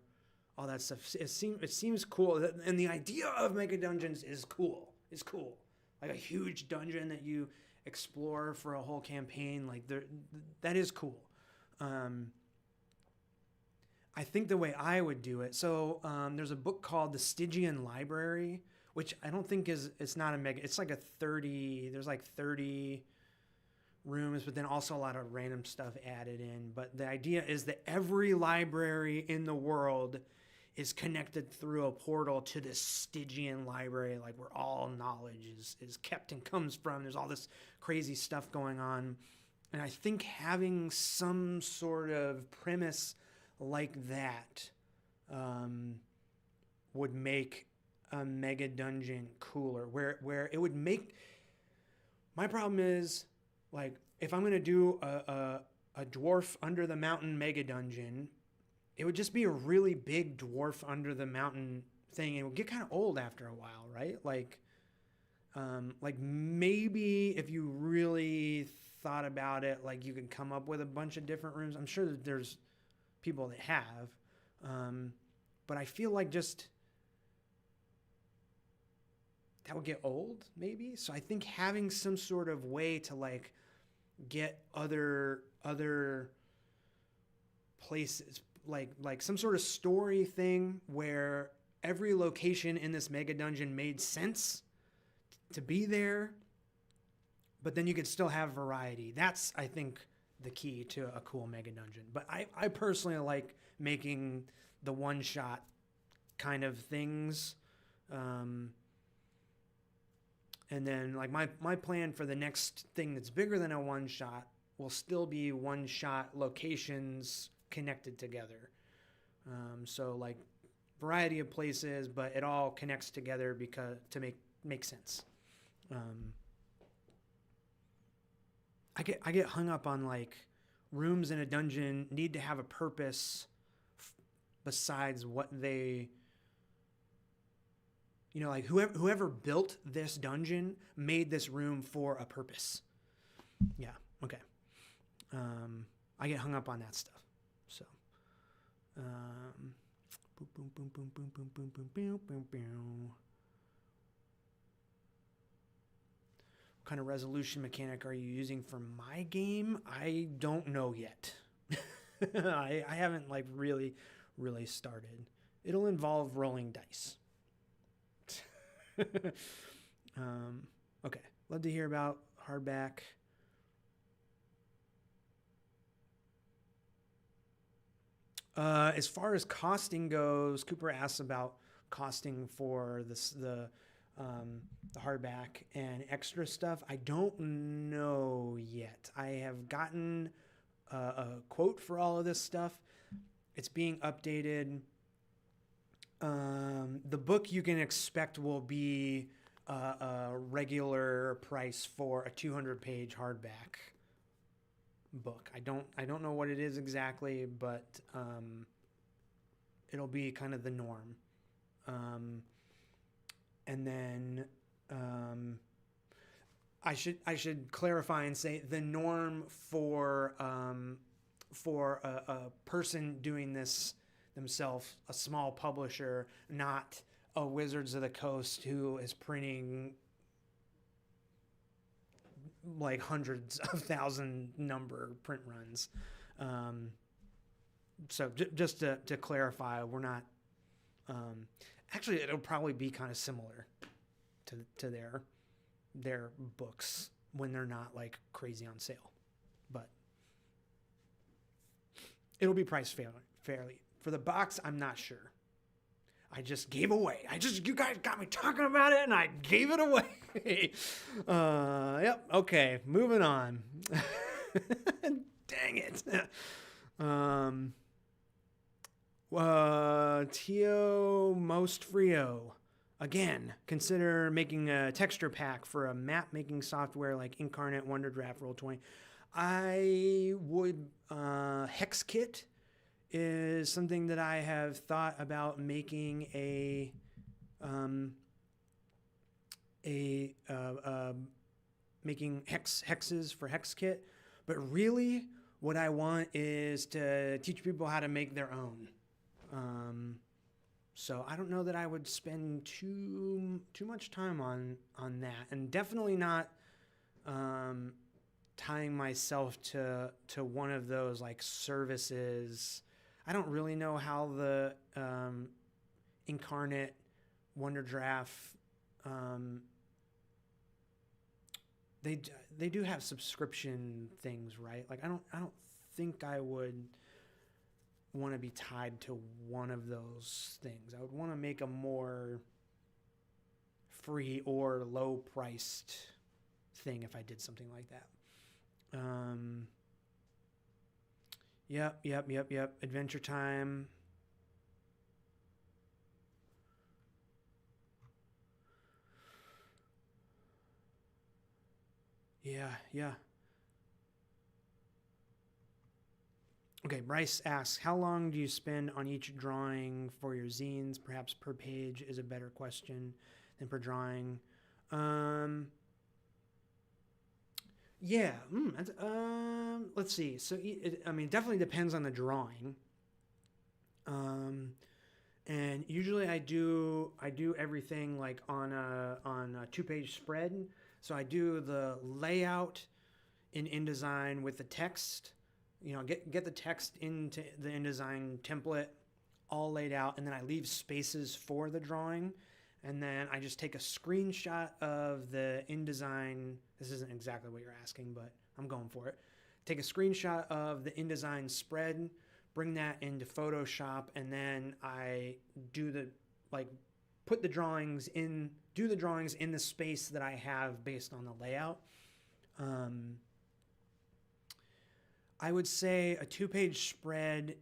all that stuff. It seems cool, and the idea of mega dungeons is cool. It's cool, like a huge dungeon that you explore for a whole campaign. Like that is cool. I think the way I would do it. So there's a book called The Stygian Library, which I don't think it's not a mega. It's like there's like 30 rooms, but then also a lot of random stuff added in. But the idea is that every library in the world is connected through a portal to this Stygian library, like where all knowledge is kept and comes from. There's all this crazy stuff going on. And I think having some sort of premise like that would make a mega dungeon cooler, where it would make... My problem is, like, if I'm going to do a dwarf under the mountain mega dungeon, it would just be a really big dwarf under the mountain thing. It would get kind of old after a while, right? Like maybe if you really thought about it, like you could come up with a bunch of different rooms. I'm sure that there's people that have, but I feel like just that would get old maybe. So I think having some sort of way to like get other places, like some sort of story thing where every location in this mega dungeon made sense to be there, but then you could still have variety. That's, I think, the key to a cool mega dungeon. But I personally like making the one-shot kind of things. And then like my plan for the next thing that's bigger than a one-shot will still be one-shot locations connected together. So like variety of places, but it all connects together because to make sense. I get hung up on like rooms in a dungeon need to have a purpose besides what they, you know, like whoever built this dungeon made this room for a purpose. Yeah. Okay. I get hung up on that stuff. So, boom, boom, boom, boom, boom, boom, boom, boom, boom, boom, boom. What kind of resolution mechanic are you using for my game? I don't know yet. I haven't like really started. It'll involve rolling dice. Okay. Love to hear about hardback. As far as costing goes, Cooper asks about costing for the hardback and extra stuff. I don't know yet. I have gotten a quote for all of this stuff. It's being updated. The book you can expect will be a regular price for a 200-page hardback book. I don't know what it is exactly, but it'll be kind of the norm. And then I should clarify and say the norm for a person doing this themselves, a small publisher, not a Wizards of the Coast who is printing like hundreds of thousand number print runs. So just to clarify, we're not. Actually, it'll probably be kind of similar to their books when they're not like crazy on sale, but it'll be priced fairly. For the box, I'm not sure. I just gave away. You guys got me talking about it, and I gave it away. Yep. Okay. Moving on. Dang it. Tio Most Frio. Again, consider making a texture pack for a map making software like Incarnate, Wonderdraft, Roll20. I would Hex Kit is something that I have thought about making making hexes for Hex Kit, but really what I want is to teach people how to make their own. So I don't know that I would spend too much time on that, and definitely not tying myself to one of those like services. I don't really know how the Incarnate, Wonderdraft, they do have subscription things, right? Like I don't think I would want to be tied to one of those things. I would want to make a more free or low priced thing if I did something like that. Yep. Adventure Time. Yeah. Okay, Bryce asks, how long do you spend on each drawing for your zines? Perhaps per page is a better question than per drawing. Let's see. So, it definitely depends on the drawing. And usually I do everything like on a 2-page spread. So I do the layout in InDesign with the text. Get the text into the InDesign template all laid out, and then I leave spaces for the drawing. And then I just take a screenshot of the InDesign. This isn't exactly what you're asking, but I'm going for it. Take a screenshot of the InDesign spread, bring that into Photoshop, and then I do do the drawings in the space that I have based on the layout. I would say a 2-page spread,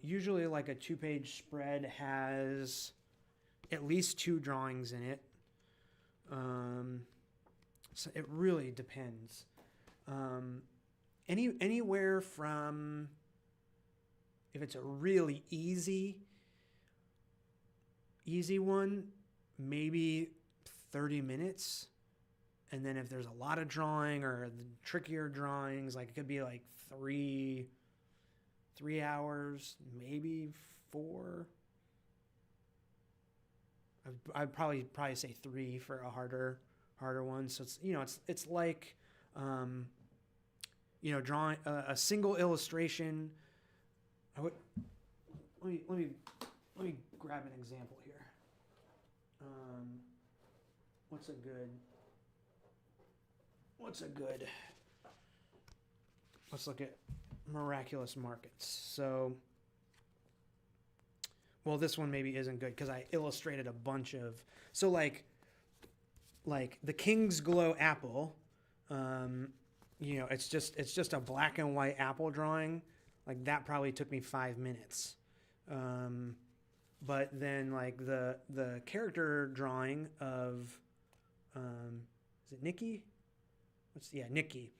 usually like a 2-page spread has at least 2 drawings in it. So it really depends. Anywhere from, if it's a really easy one, maybe 30 minutes. And then if there's a lot of drawing or the trickier drawings, like it could be like 3 hours, maybe 4. I'd probably say 3 for a harder one. So it's like drawing a single illustration. Let me grab an example here. What's a good? Let's look at Miraculous Markets. So, well, this one maybe isn't good because I illustrated a bunch of. So like the King's Glow apple. It's just a black and white apple drawing. Like that probably took me 5 minutes. But then like the character drawing of, is it Nikki? Nikki.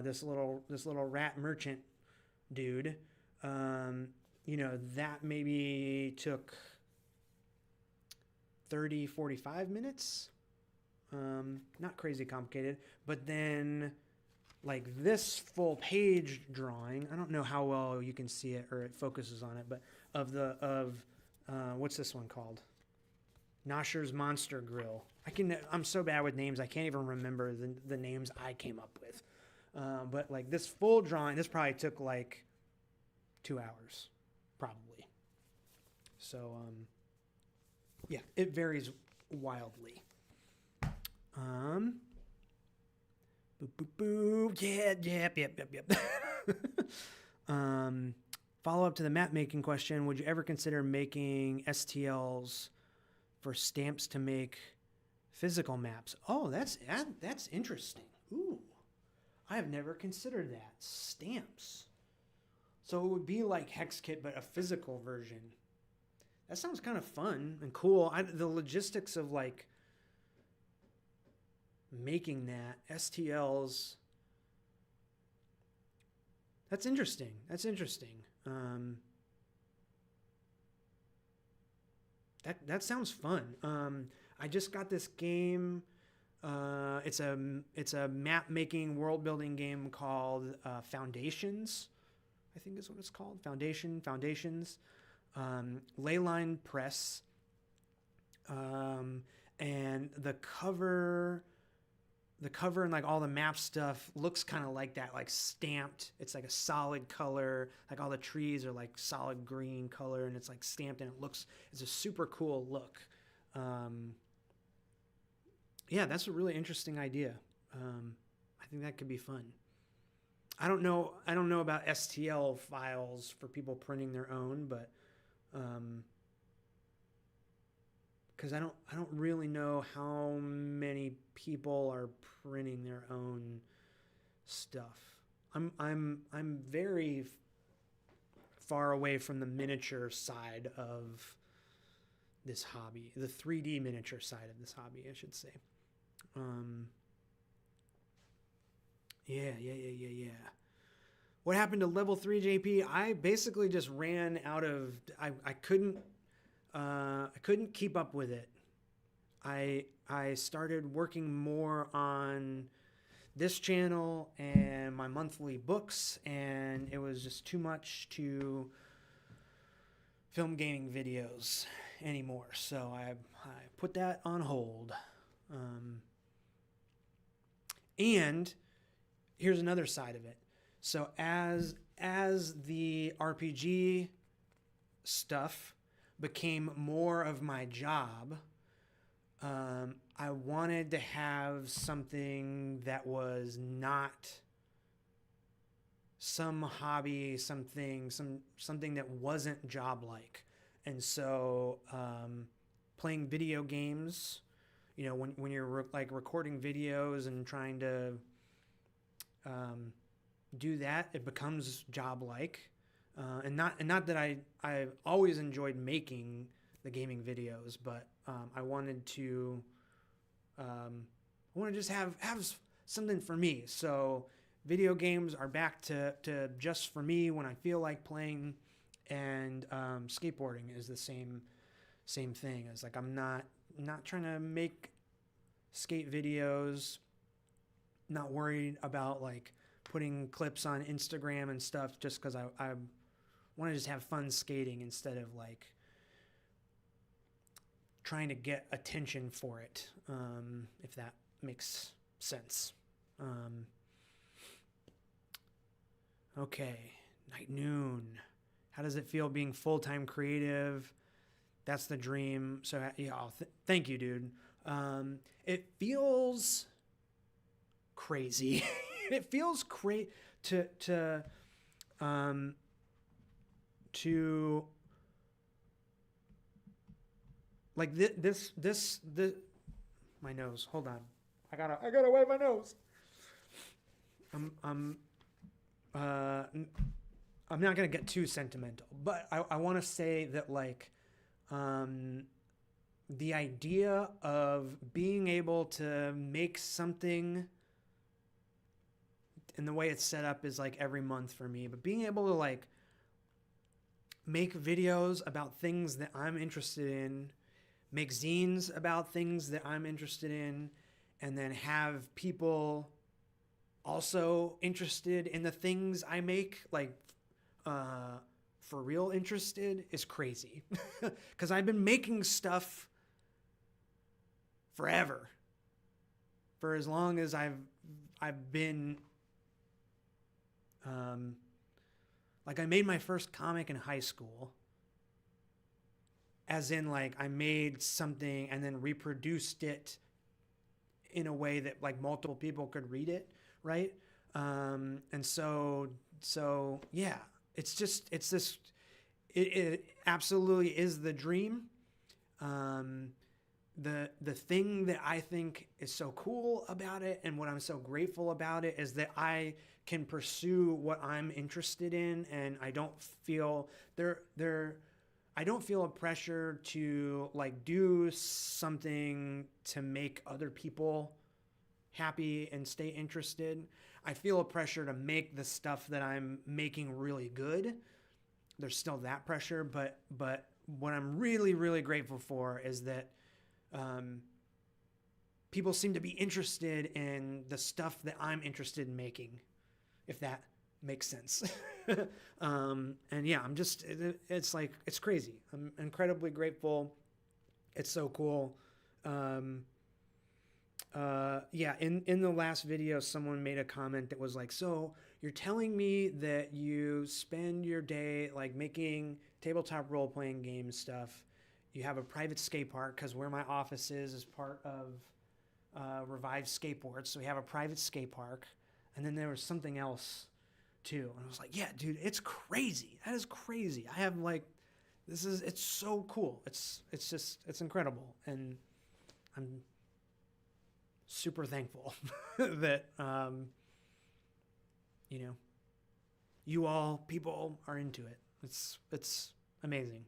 This little rat merchant dude. That maybe took 30, 45 minutes. Not crazy complicated. But then like this full page drawing, I don't know how well you can see it or it focuses on it, but of what's this one called? Nosher's Monster Grill. I'm so bad with names, I can't even remember the names I came up with. But like this full drawing, this probably took like 2 hours, probably. So, yeah, it varies wildly. Boop, boop, boop. Yeah, yep. Follow up to the map making question. Would you ever consider making STLs for stamps to make physical maps? Oh, that's interesting. Ooh, I have never considered that. Stamps. So it would be like HexKit, but a physical version. That sounds kind of fun and cool. The logistics of like making that STLs. That's interesting. That sounds fun. I just got this game. It's a map making world building game called Foundations. I think is what it's called. Foundations. Leyline Press. And the cover and like all the map stuff looks kind of like that, like stamped. It's like a solid color, like all the trees are like solid green color, and it's like stamped, and it's a super cool look. Yeah, that's a really interesting idea. I think that could be fun. I don't know about STL files for people printing their own, but because I don't really know how many people are printing their own stuff. I'm very far away from the miniature side of this hobby, the 3D miniature side of this hobby, I should say. Yeah. What happened to level 3 JP? I basically just ran out of. I couldn't keep up with it. I started working more on this channel and my monthly books, and it was just too much to film gaming videos anymore. So I put that on hold. And here's another side of it. So as the RPG stuff became more of my job, I wanted to have something that was not some hobby, something that wasn't job-like. And so playing video games, you know, when you're like recording videos and trying to do that, it becomes job-like. And not that I always enjoyed making the gaming videos, but I wanted to just have something for me. So video games are back to just for me when I feel like playing, and skateboarding is the same thing. It's like I'm not trying to make skate videos, not worried about like putting clips on Instagram and stuff just because I want to just have fun skating instead of like trying to get attention for it, if that makes sense. Okay, Night Noon. How does it feel being full-time creative? That's the dream. So yeah, thank you, dude. It feels crazy. It feels crazy to like this my nose. Hold on. I gotta wipe my nose. I'm not gonna get too sentimental, but I want to say that like the idea of being able to make something, and the way it's set up is like every month for me, but being able to like make videos about things that I'm interested in, make zines about things that I'm interested in, and then have people also interested in the things I make, like for real interested, is crazy. Because I've been making stuff forever. For as long as I've been Like I made my first comic in high school, as in like I made something and then reproduced it in a way that like multiple people could read it, right? And so yeah, it's this, it absolutely is the dream. The thing that I think is so cool about it and what I'm so grateful about it is that I can pursue what I'm interested in, and I don't feel I don't feel a pressure to like do something to make other people happy and stay interested. I feel a pressure to make the stuff that I'm making really good. There's still that pressure, but what I'm really, really grateful for is that people seem to be interested in the stuff that I'm interested in making, if that makes sense. And yeah, it's like, it's crazy. I'm incredibly grateful. It's so cool. Yeah, in the last video, someone made a comment that was like, so you're telling me that you spend your day like making tabletop role-playing game stuff. You have a private skate park, because where my office is part of Revive Skateboards. So we have a private skate park. And then there was something else too. And I was like, yeah, dude, it's crazy. That is crazy. I have like, it's so cool. It's incredible. And I'm super thankful that, you know, you all people are into it. It's amazing.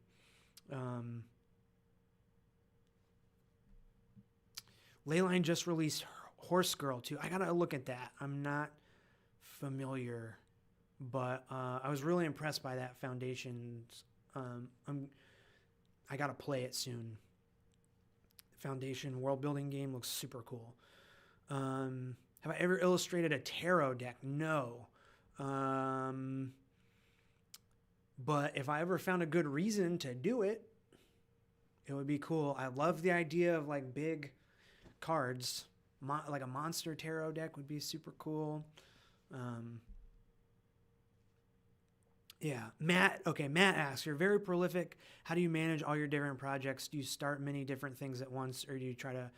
Leyline just released Horse Girl too. I gotta look at that. I'm not familiar, but I was really impressed by that Foundation's. I gotta play it soon. Foundation world building game looks super cool. Have I ever illustrated a tarot deck? No. But if I ever found a good reason to do it, it would be cool. I love the idea of like big cards. Like a monster tarot deck would be super cool. Yeah. Matt asks, you're very prolific. How do you manage all your different projects? Do you start many different things at once, or do you try to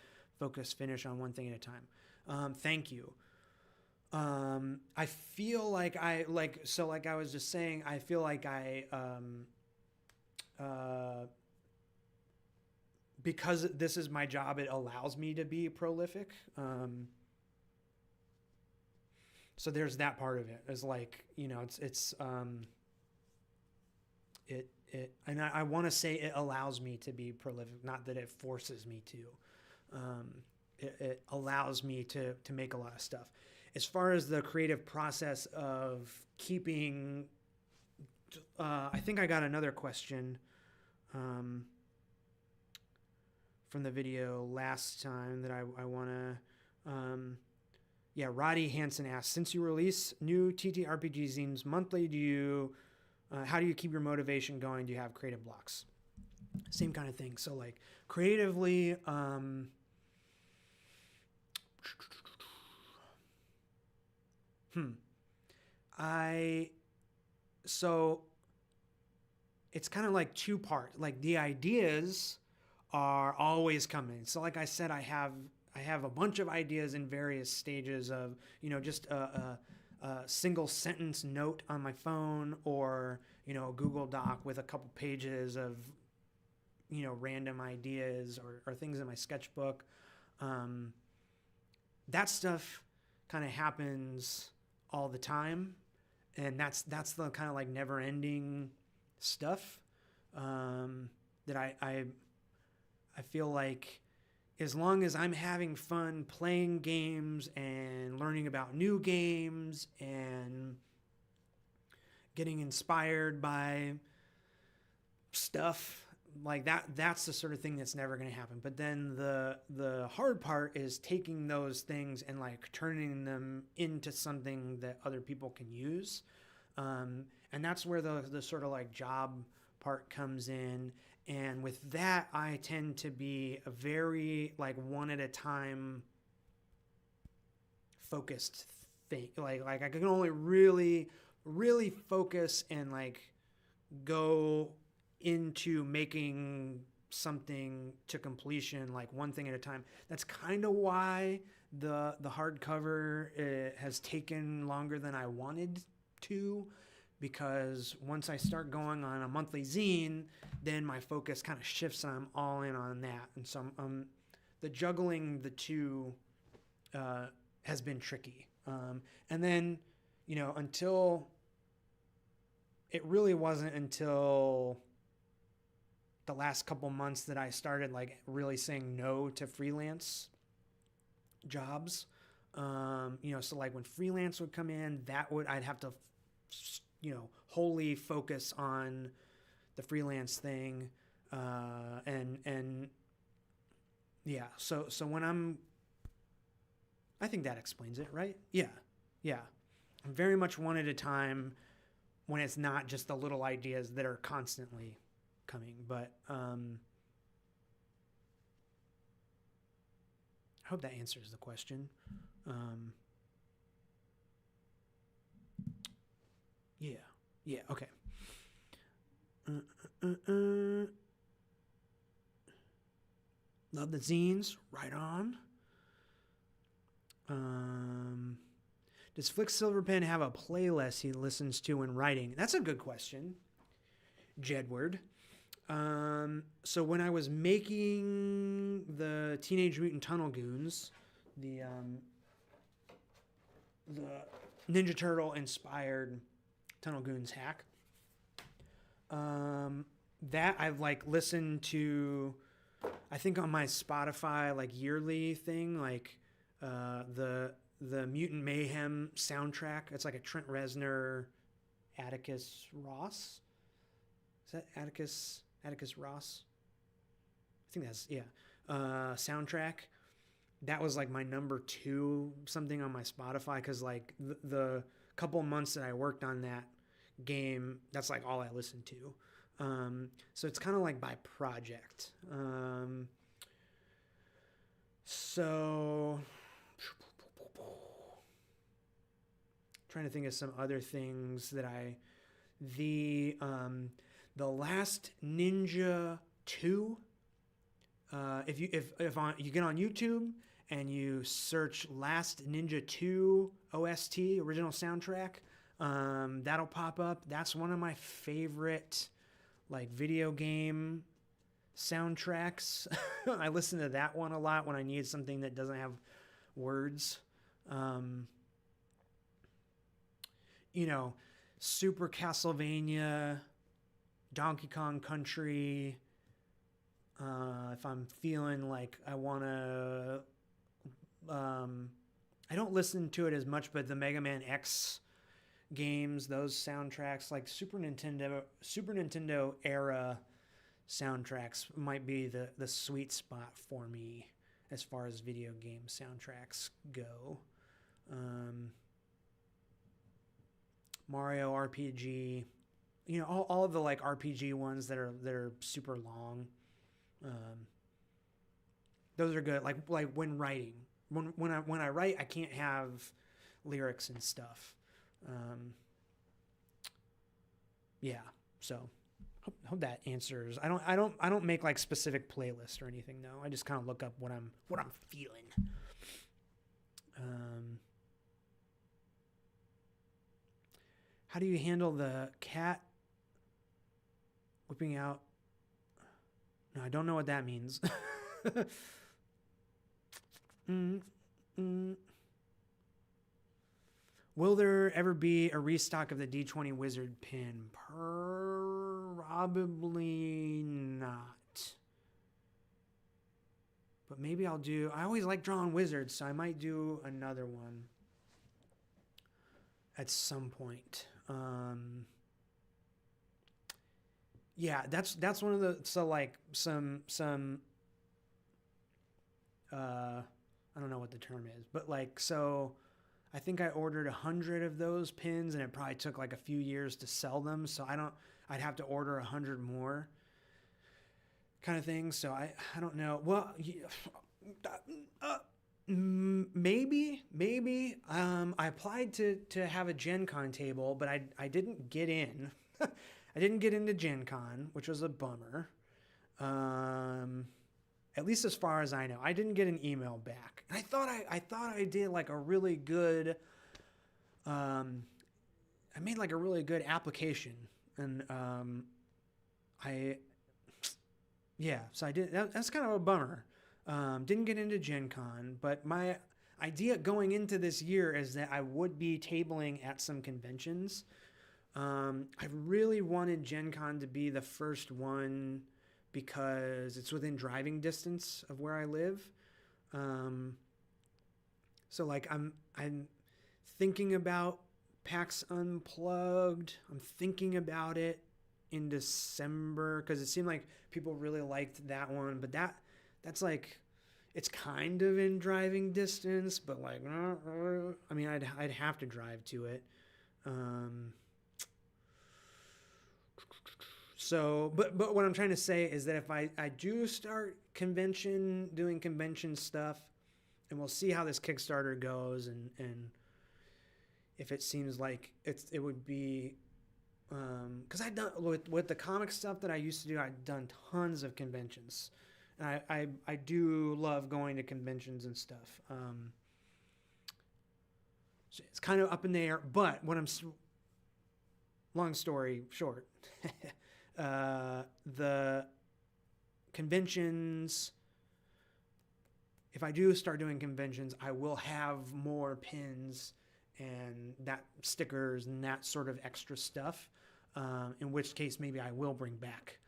finish on one thing at a time? Thank you. I feel like I was just saying, I feel like because this is my job, it allows me to be prolific. So there's that part of it. It's like, you know, and I want to say it allows me to be prolific, not that it forces me to. It allows me to make a lot of stuff. As far as the creative process of keeping, I think I got another question from the video last time that I want to, yeah, Roddy Hansen asked, since you release new TTRPG zines monthly, how do you keep your motivation going? Do you have creative blocks? Same kind of thing. So like creatively, so it's kind of like two part. Like the ideas are always coming. So like I said, I have a bunch of ideas in various stages of, you know, just a single sentence note on my phone, or, you know, a Google Doc with a couple pages of, you know, random ideas or things in my sketchbook. That stuff kind of happens all the time. And that's the kind of like never ending stuff that I feel like, as long as I'm having fun playing games and learning about new games and getting inspired by stuff like that, that's the sort of thing that's never going to happen. But then the hard part is taking those things and like turning them into something that other people can use. And that's where the sort of like job part comes in. And with that, I tend to be a very like one at a time focused thing. Like I can only really really focus and like go into making something to completion, like one thing at a time. That's kind of why the hardcover has taken longer than I wanted to, because once I start going on a monthly zine, then my focus kind of shifts and I'm all in on that. And so the juggling the two has been tricky. And then, you know, it really wasn't until the last couple months that I started like really saying no to freelance jobs. You know, so like when freelance would come in, I'd have to, you know, wholly focus on the freelance thing. And yeah, so when I think that explains it, right? Yeah. I'm very much one at a time when it's not just the little ideas that are constantly coming. But I hope that answers the question. Yeah, okay. Love the zines, right on. Does Flick Silverpen have a playlist he listens to when writing? That's a good question, Jedward. So when I was making the Teenage Mutant Tunnel Goons, the Ninja Turtle inspired Tunnel Goons hack, that I've like listened to, I think on my Spotify like yearly thing, like the Mutant Mayhem soundtrack. It's like a Trent Reznor, Atticus Ross. Is that Atticus Ross? I think that's, yeah. Soundtrack. That was like my number 2 something on my Spotify, because like the couple months that I worked on that game, that's like all I listened to. So it's kind of like by project. So trying to think of some other things that the Last Ninja 2, if you get on YouTube and you search Last Ninja 2 OST, original soundtrack, that'll pop up. That's one of my favorite like video game soundtracks. I listen to that one a lot when I need something that doesn't have words. You know, Super Castlevania, Donkey Kong Country. If I'm feeling like I want to, I don't listen to it as much, but the Mega Man X games, those soundtracks, like Super Nintendo era soundtracks might be the sweet spot for me as far as video game soundtracks go. Mario RPG, you know, all of the like RPG ones that are super long. Those are good. Like when writing, when I write, I can't have lyrics and stuff. Yeah. So hope that answers. I don't make like specific playlists or anything though. I just kind of look up what I'm feeling. How do you handle the cat whipping out? No, I don't know what that means. Will there ever be a restock of the D20 Wizard pin? Probably not. But maybe I'll do... I always like drawing wizards, so I might do another one at some point. Yeah, that's one of the... So, like, some I don't know what the term is, but, like, so... I think I ordered 100 of those pins, and it probably took like a few years to sell them. So I'd have to order 100 more kind of thing. So I don't know. Well, Maybe. I applied to have a Gen Con table, but I didn't get in. I didn't get into Gen Con, which was a bummer. At least as far as I know, I didn't get an email back. And I thought I did like a really good. I made like a really good application, and I yeah. So I did. That's kind of a bummer. Didn't get into Gen Con, but my idea going into this year is that I would be tabling at some conventions. I really wanted Gen Con to be the first one because it's within driving distance of where I live. So like I'm thinking about PAX Unplugged. I'm thinking about it in December because it seemed like people really liked that one, but that's like it's kind of in driving distance, but like I mean I'd have to drive to it. So, but what I'm trying to say is that if I do start doing convention stuff, and we'll see how this Kickstarter goes, and if it seems like it would be, because I've done with the comic stuff that I used to do, I've done tons of conventions, and I do love going to conventions and stuff. So it's kind of up in the air, but long story short. The conventions, if I do start doing conventions, I will have more pins and that stickers and that sort of extra stuff. In which case, maybe I will bring back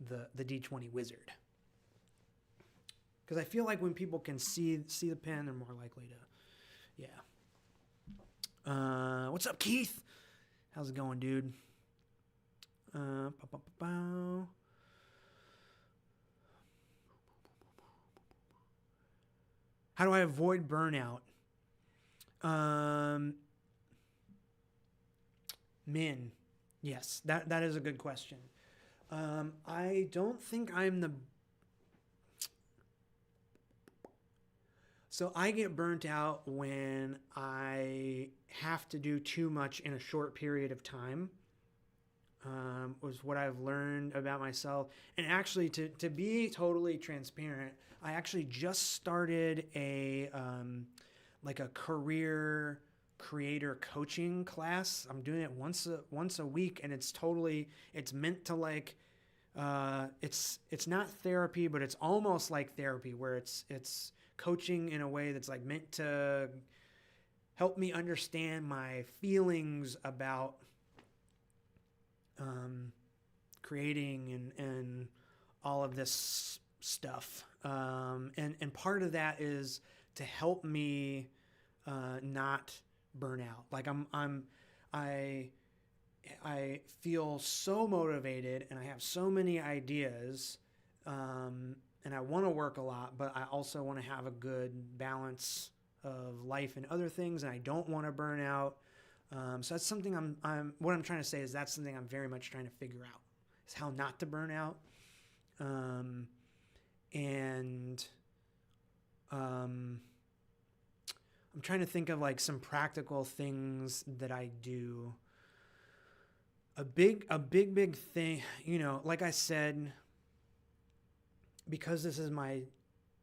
the D20 Wizard, because I feel like when people can see the pin, they're more likely to, yeah. What's up, Keith? How's it going, dude? How do I avoid burnout? Min. Yes, that is a good question. I don't think So I get burnt out when I have to do too much in a short period of time. Was what I've learned about myself. And actually, to be totally transparent, I actually just started a career creator coaching class. I'm doing it once a week, and it's meant to like, it's not therapy, but it's almost like therapy, where it's coaching in a way that's like meant to help me understand my feelings about creating and all of this stuff. And part of that is to help me not burn out. Like I feel so motivated and I have so many ideas, and I want to work a lot, but I also want to have a good balance of life and other things, and I don't want to burn out. So that's something what I'm trying to say is that's something I'm very much trying to figure out, is how not to burn out. And I'm trying to think of like some practical things that I do. A big thing, like I said, because this is my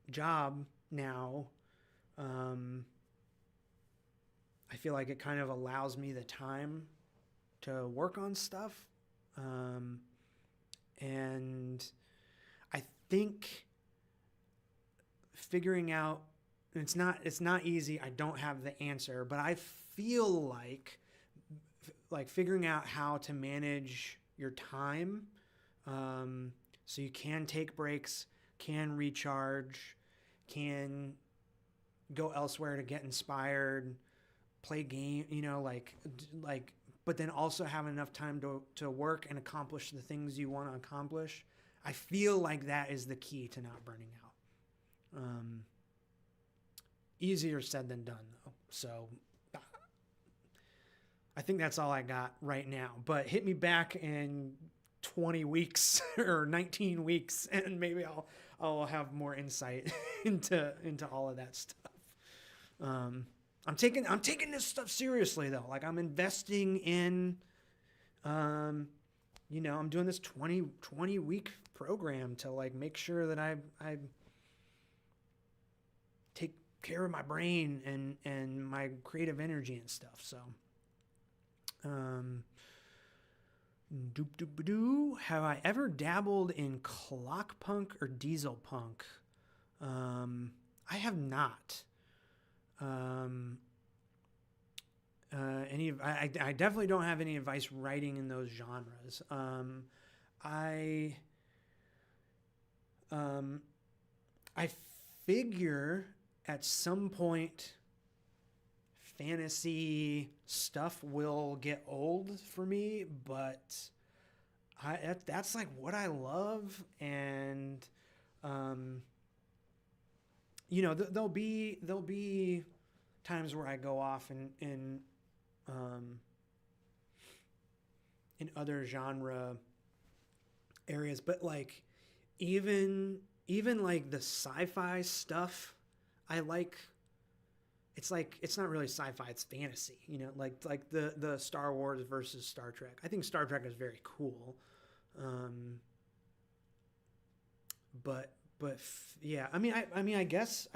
job now, I feel like it kind of allows me the time to work on stuff. And I think figuring out, it's not easy. I don't have the answer, but I feel like figuring out how to manage your time, so you can take breaks, can recharge, can go elsewhere to get inspired, play game, but then also have enough time to work and accomplish the things you want to accomplish. I feel like that is the key to not burning out. Easier said than done, though. So I think that's all I got right now. But hit me back in 20 weeks or 19 weeks, and maybe I'll have more insight into all of that stuff. I'm taking this stuff seriously though. Like I'm investing in, I'm doing this 20 week program to like make sure that I take care of my brain and my creative energy and stuff. So, have I ever dabbled in clock punk or diesel punk? I have not. I definitely don't have any advice writing in those genres. I figure at some point fantasy stuff will get old for me, but that's like what I love, and there'll be times where I go off in other genre areas, but like even like the sci-fi stuff I like. It's like it's not really sci-fi, it's fantasy, like the Star Wars versus Star Trek. I think Star Trek is very cool, yeah, I guess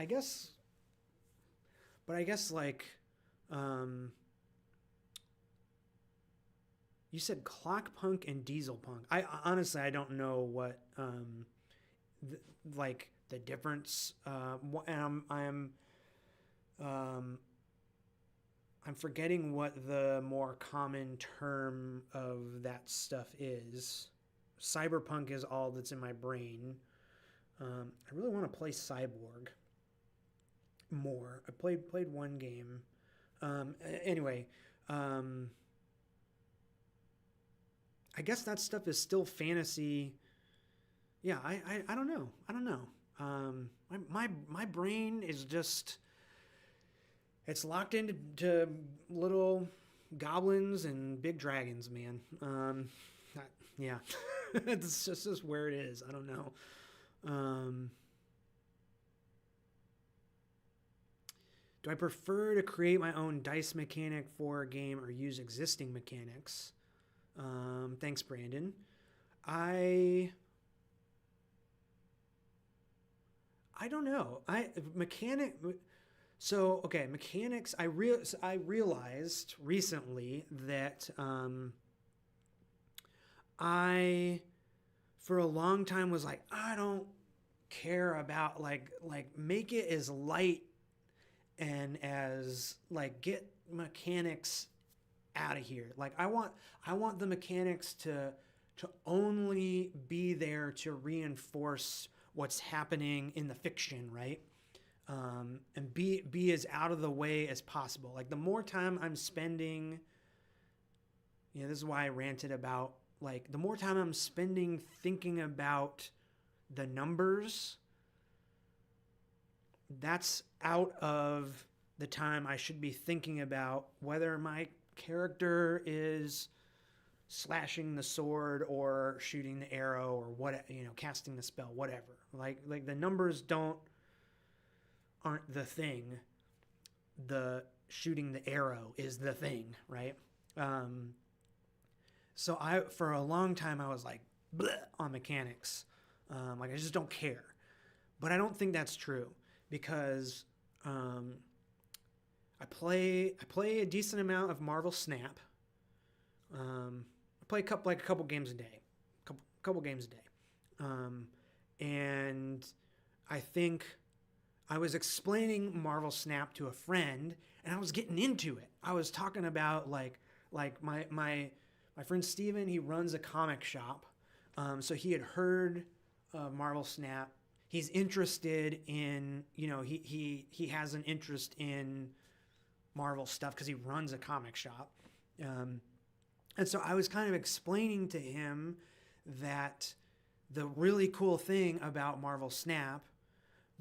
like you said clock punk and diesel punk. I honestly I don't know what like the difference, and I'm forgetting what the more common term of that stuff is. Cyberpunk is all that's in my brain. I really want to play Cyborg more. I played one game. Anyway, I guess that stuff is still fantasy. Yeah, I don't know. My brain is just, it's locked into little goblins and big dragons, man. Yeah, it's just where it is. I don't know. Do I prefer to create my own dice mechanic for a game or use existing mechanics? Thanks, Brandon. I don't know. Mechanics. I realized recently that I for a long time was like, I don't care about like make it as light and as like get mechanics out of here. Like I want the mechanics to only be there to reinforce what's happening in the fiction, right? And be as out of the way as possible. Like the more time I'm spending, this is why I ranted about like the more time I'm spending thinking about the numbers, that's out of the time I should be thinking about whether my character is slashing the sword or shooting the arrow or what, casting the spell, whatever. Like the numbers aren't the thing. The shooting the arrow is the thing, right? So for a long time I was like bleh on mechanics. Like I just don't care. But I don't think that's true because I play a decent amount of Marvel Snap. I play a couple games a day. Couple games a day. And I think I was explaining Marvel Snap to a friend and I was getting into it. I was talking about like my friend Steven, he runs a comic shop. So he had heard Marvel Snap. He's interested in, he has an interest in Marvel stuff because he runs a comic shop. And so I was kind of explaining to him that the really cool thing about Marvel Snap,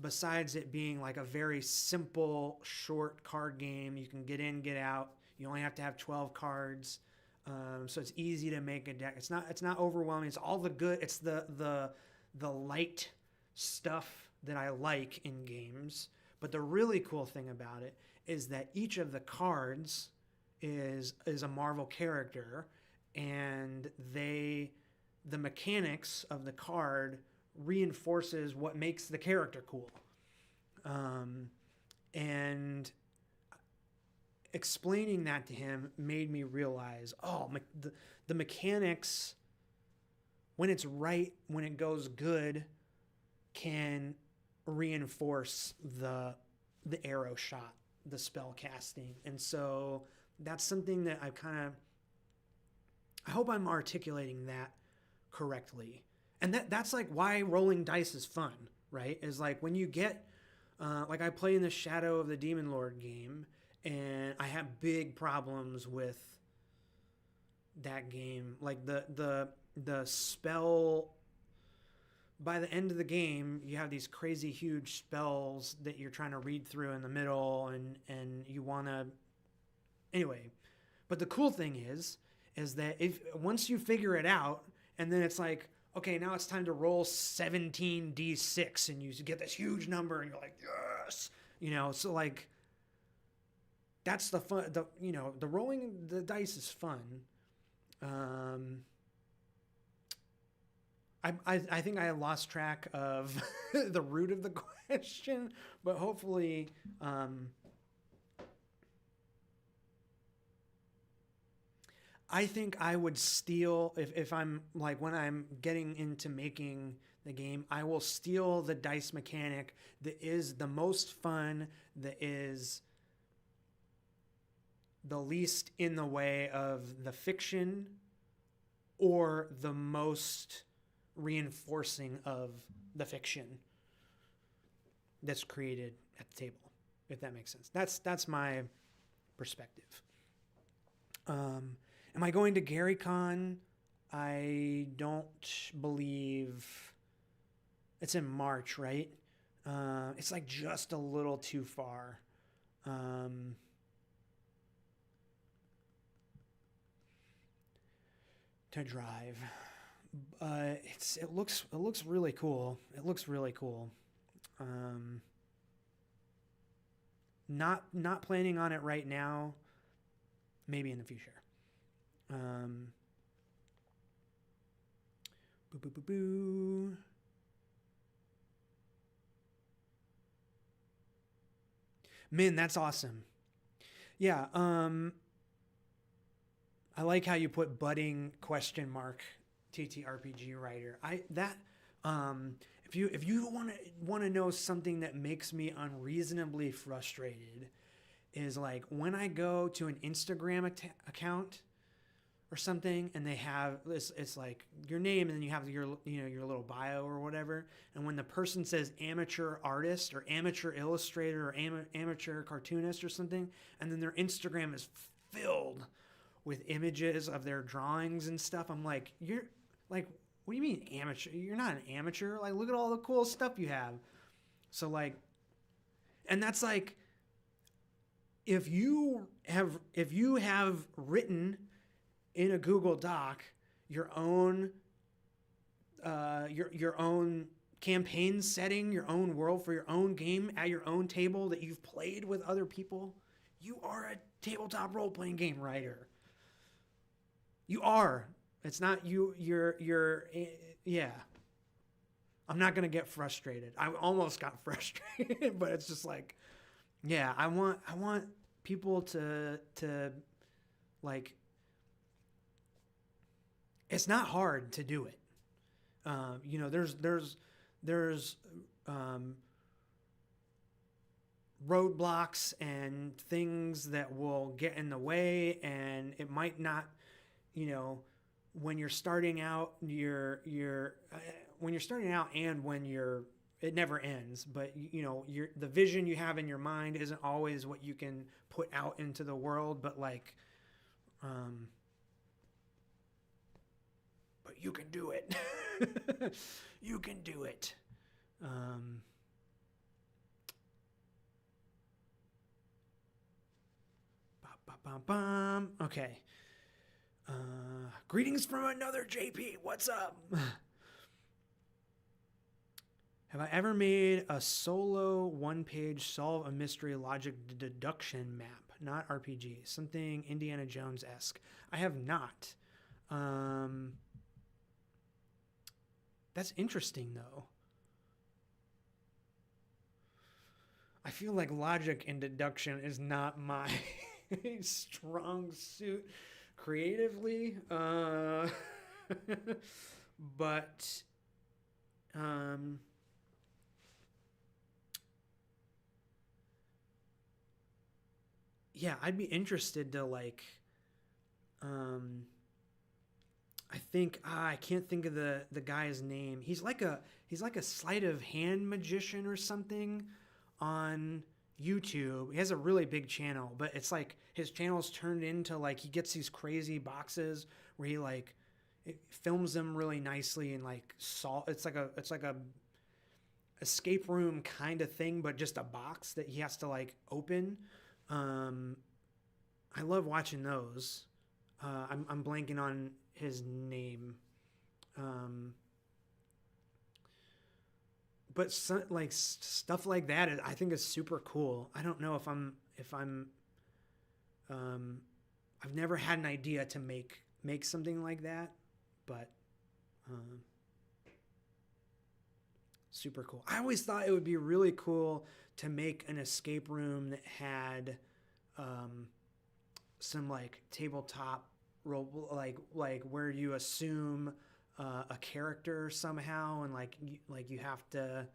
besides it being like a very simple, short card game, you can get in, get out. You only have to have 12 cards. So it's easy to make a deck. It's not overwhelming. It's all the good. It's the light stuff that I like in games. But the really cool thing about it is that each of the cards is a Marvel character, and the mechanics of the card reinforces what makes the character cool. And explaining that to him made me realize, the mechanics, when it's right, when it goes good, can reinforce the arrow shot, the spell casting. And so that's something that I hope I'm articulating that correctly. And that's like why rolling dice is fun, right? Is like when you get, like I play in the Shadow of the Demon Lord game, and I have big problems with that game. Like the spell, by the end of the game, you have these crazy huge spells that you're trying to read through in the middle, and you want to, anyway. But the cool thing is that once you figure it out, and then it's like, okay, now it's time to roll 17d6, and you get this huge number, and you're like, yes, so like, that's the fun. The rolling the dice is fun. I think I lost track of the root of the question, but hopefully, I think I would steal, if I'm like, when I'm getting into making the game, I will steal the dice mechanic that is the most fun, that is the least in the way of the fiction, or the most reinforcing of the fiction that's created at the table, if that makes sense. That's my perspective. Am I going to GaryCon? I don't believe it's in March, right? It's like just a little too far. To drive. It looks really cool. It looks really cool. Not planning on it right now. Maybe in the future. Boo. Min, that's awesome. Yeah. I like how you put budding ? TTRPG writer. If you want to know something that makes me unreasonably frustrated, is like when I go to an Instagram account or something, and they have this, it's like your name, and then you have your little bio or whatever, and when the person says amateur artist or amateur illustrator or amateur cartoonist or something, and then their Instagram is filled with images of their drawings and stuff, I'm like, you're like, what do you mean amateur? You're not an amateur. Like, look at all the cool stuff you have. So like, and that's like, if you have written in a Google Doc your own campaign setting, your own world for your own game at your own table that you've played with other people, you are a tabletop role-playing game writer. You are. It's not you. Yeah. I'm not gonna get frustrated. I almost got frustrated, but it's just like, yeah. I want people to like. It's not hard to do it. There's roadblocks and things that will get in the way, and it might not. When you're starting out, when you're starting out, and it never ends, but the vision you have in your mind isn't always what you can put out into the world, but like, but you can do it. You can do it. Okay. Greetings from another JP. What's up? Have I ever made a solo one-page solve a mystery logic deduction map? Not RPG. Something Indiana Jones-esque. I have not. That's interesting, though. I feel like logic and deduction is not my strong suit creatively. But yeah, I'd be interested to like I think I can't think of the guy's name. He's like a sleight of hand magician or something on YouTube. He has a really big channel, but it's like his channel's turned into like he gets these crazy boxes where he like it films them really nicely and like it's like a escape room kind of thing, but just a box that he has to like open. I love watching those. I'm blanking on his name. But like stuff like that, I think is super cool. I don't know if I'm I've never had an idea to make something like that, but super cool. I always thought it would be really cool to make an escape room that had some like tabletop role, like where you assume a character somehow, and like you have to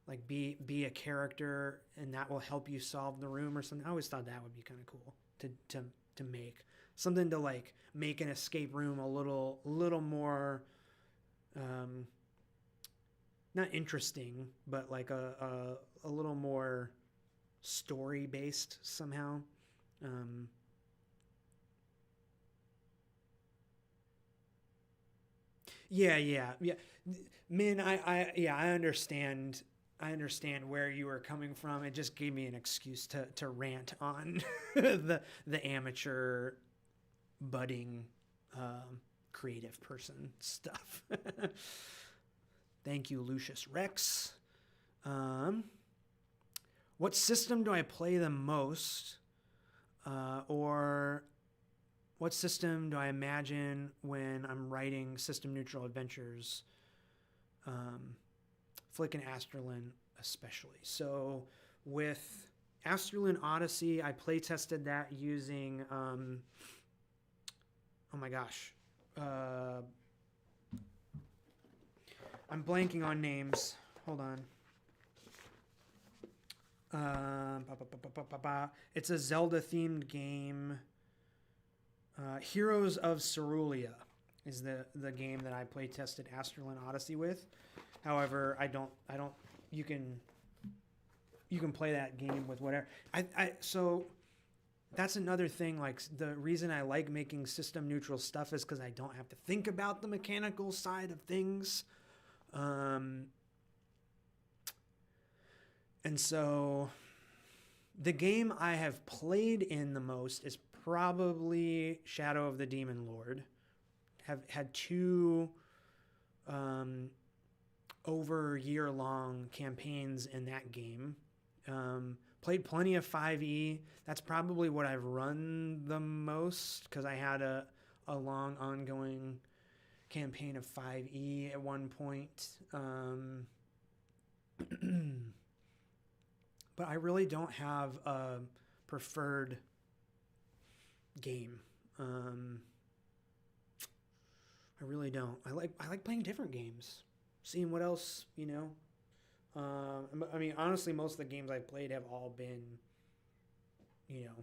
like be a character, and that will help you solve the room or something. I always thought that would be kind of cool to make something to like make an escape room a little more not interesting, but like a little more story based somehow. Yeah. Min, I understand. I understand where you were coming from. It just gave me an excuse to rant on the amateur budding creative person stuff. Thank you, Lucius Rex. What system do I play the most? Or what system do I imagine when I'm writing system neutral adventures? Flick and Asterlin especially. So with Asterlin Odyssey, I play tested that using oh my gosh. I'm blanking on names. Hold on. It's a Zelda-themed game. Heroes of Cerulean is the game that I play tested Asterlin Odyssey with. However, I don't. You can play that game with whatever. So that's another thing. Like the reason I like making system neutral stuff is because I don't have to think about the mechanical side of things. And so the game I have played in the most is probably Shadow of the Demon Lord. Have had two over year-long campaigns in that game. Played plenty of 5e. That's probably what I've run the most because I had a long ongoing campaign of 5e at one point. But I really don't have a preferred game. I really don't. I like playing different games, seeing what else, you know. I mean, honestly, most of the games I've played have all been, you know,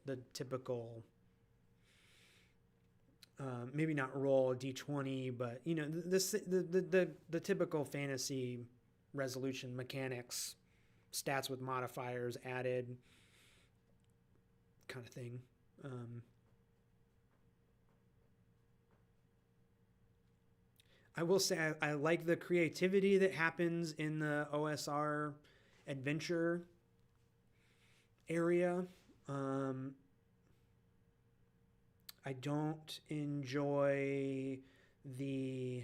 the typical. Maybe not roll d20, but you know the typical fantasy resolution mechanics, stats with modifiers added, kind of thing. I will say I like the creativity that happens in the OSR adventure area. I don't enjoy the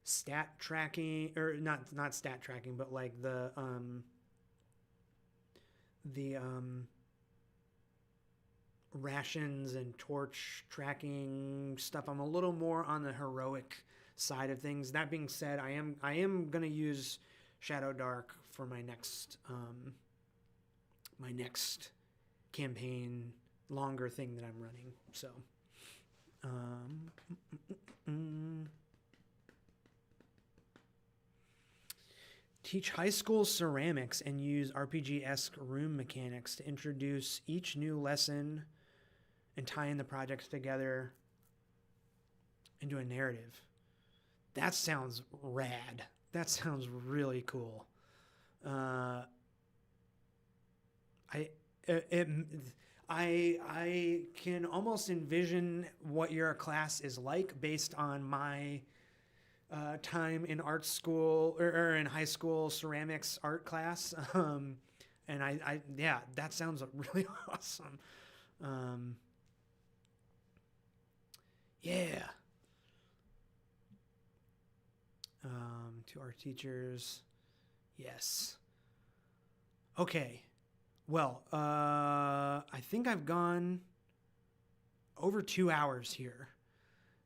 stat tracking, or not stat tracking, but like the rations and torch tracking stuff. I'm a little more on the heroic side of things. That being said, I am gonna use Shadow Dark for my next campaign, longer thing that I'm running. So teach high school ceramics and use RPG-esque room mechanics to introduce each new lesson and tie in the projects together into a narrative. That sounds rad. That sounds really cool. I can almost envision what your class is like based on my time in art school or in high school ceramics art class. And yeah, that sounds really awesome. Yeah. To our teachers. Yes. Okay. Well, I think I've gone over 2 hours here.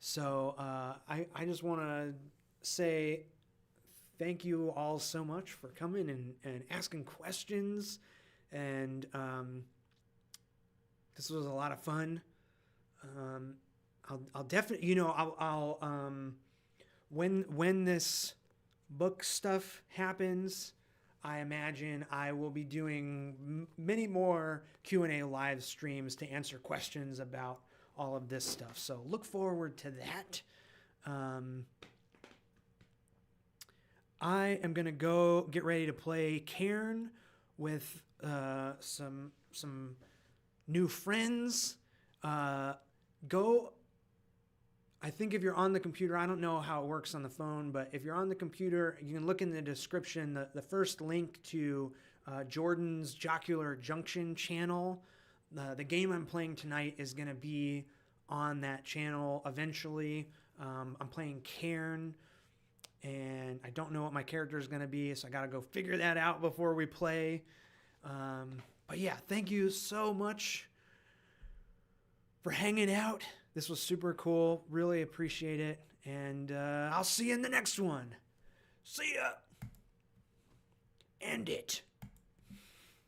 So I just want to say thank you all so much for coming and asking questions. And this was a lot of fun. I'll definitely, I'll when this book stuff happens, I imagine I will be doing many more Q&A live streams to answer questions about all of this stuff. So look forward to that. I am going to go get ready to play Cairn with some new friends. I think if you're on the computer, I don't know how it works on the phone, but if you're on the computer, you can look in the description, the first link to Jordan's Jocular Junction channel. The game I'm playing tonight is going to be on that channel eventually. I'm playing Cairn, and I don't know what my character is going to be, so I got to go figure that out before we play. But yeah, thank you so much for hanging out. This was super cool. Really appreciate it. And I'll see you in the next one. See ya. End it.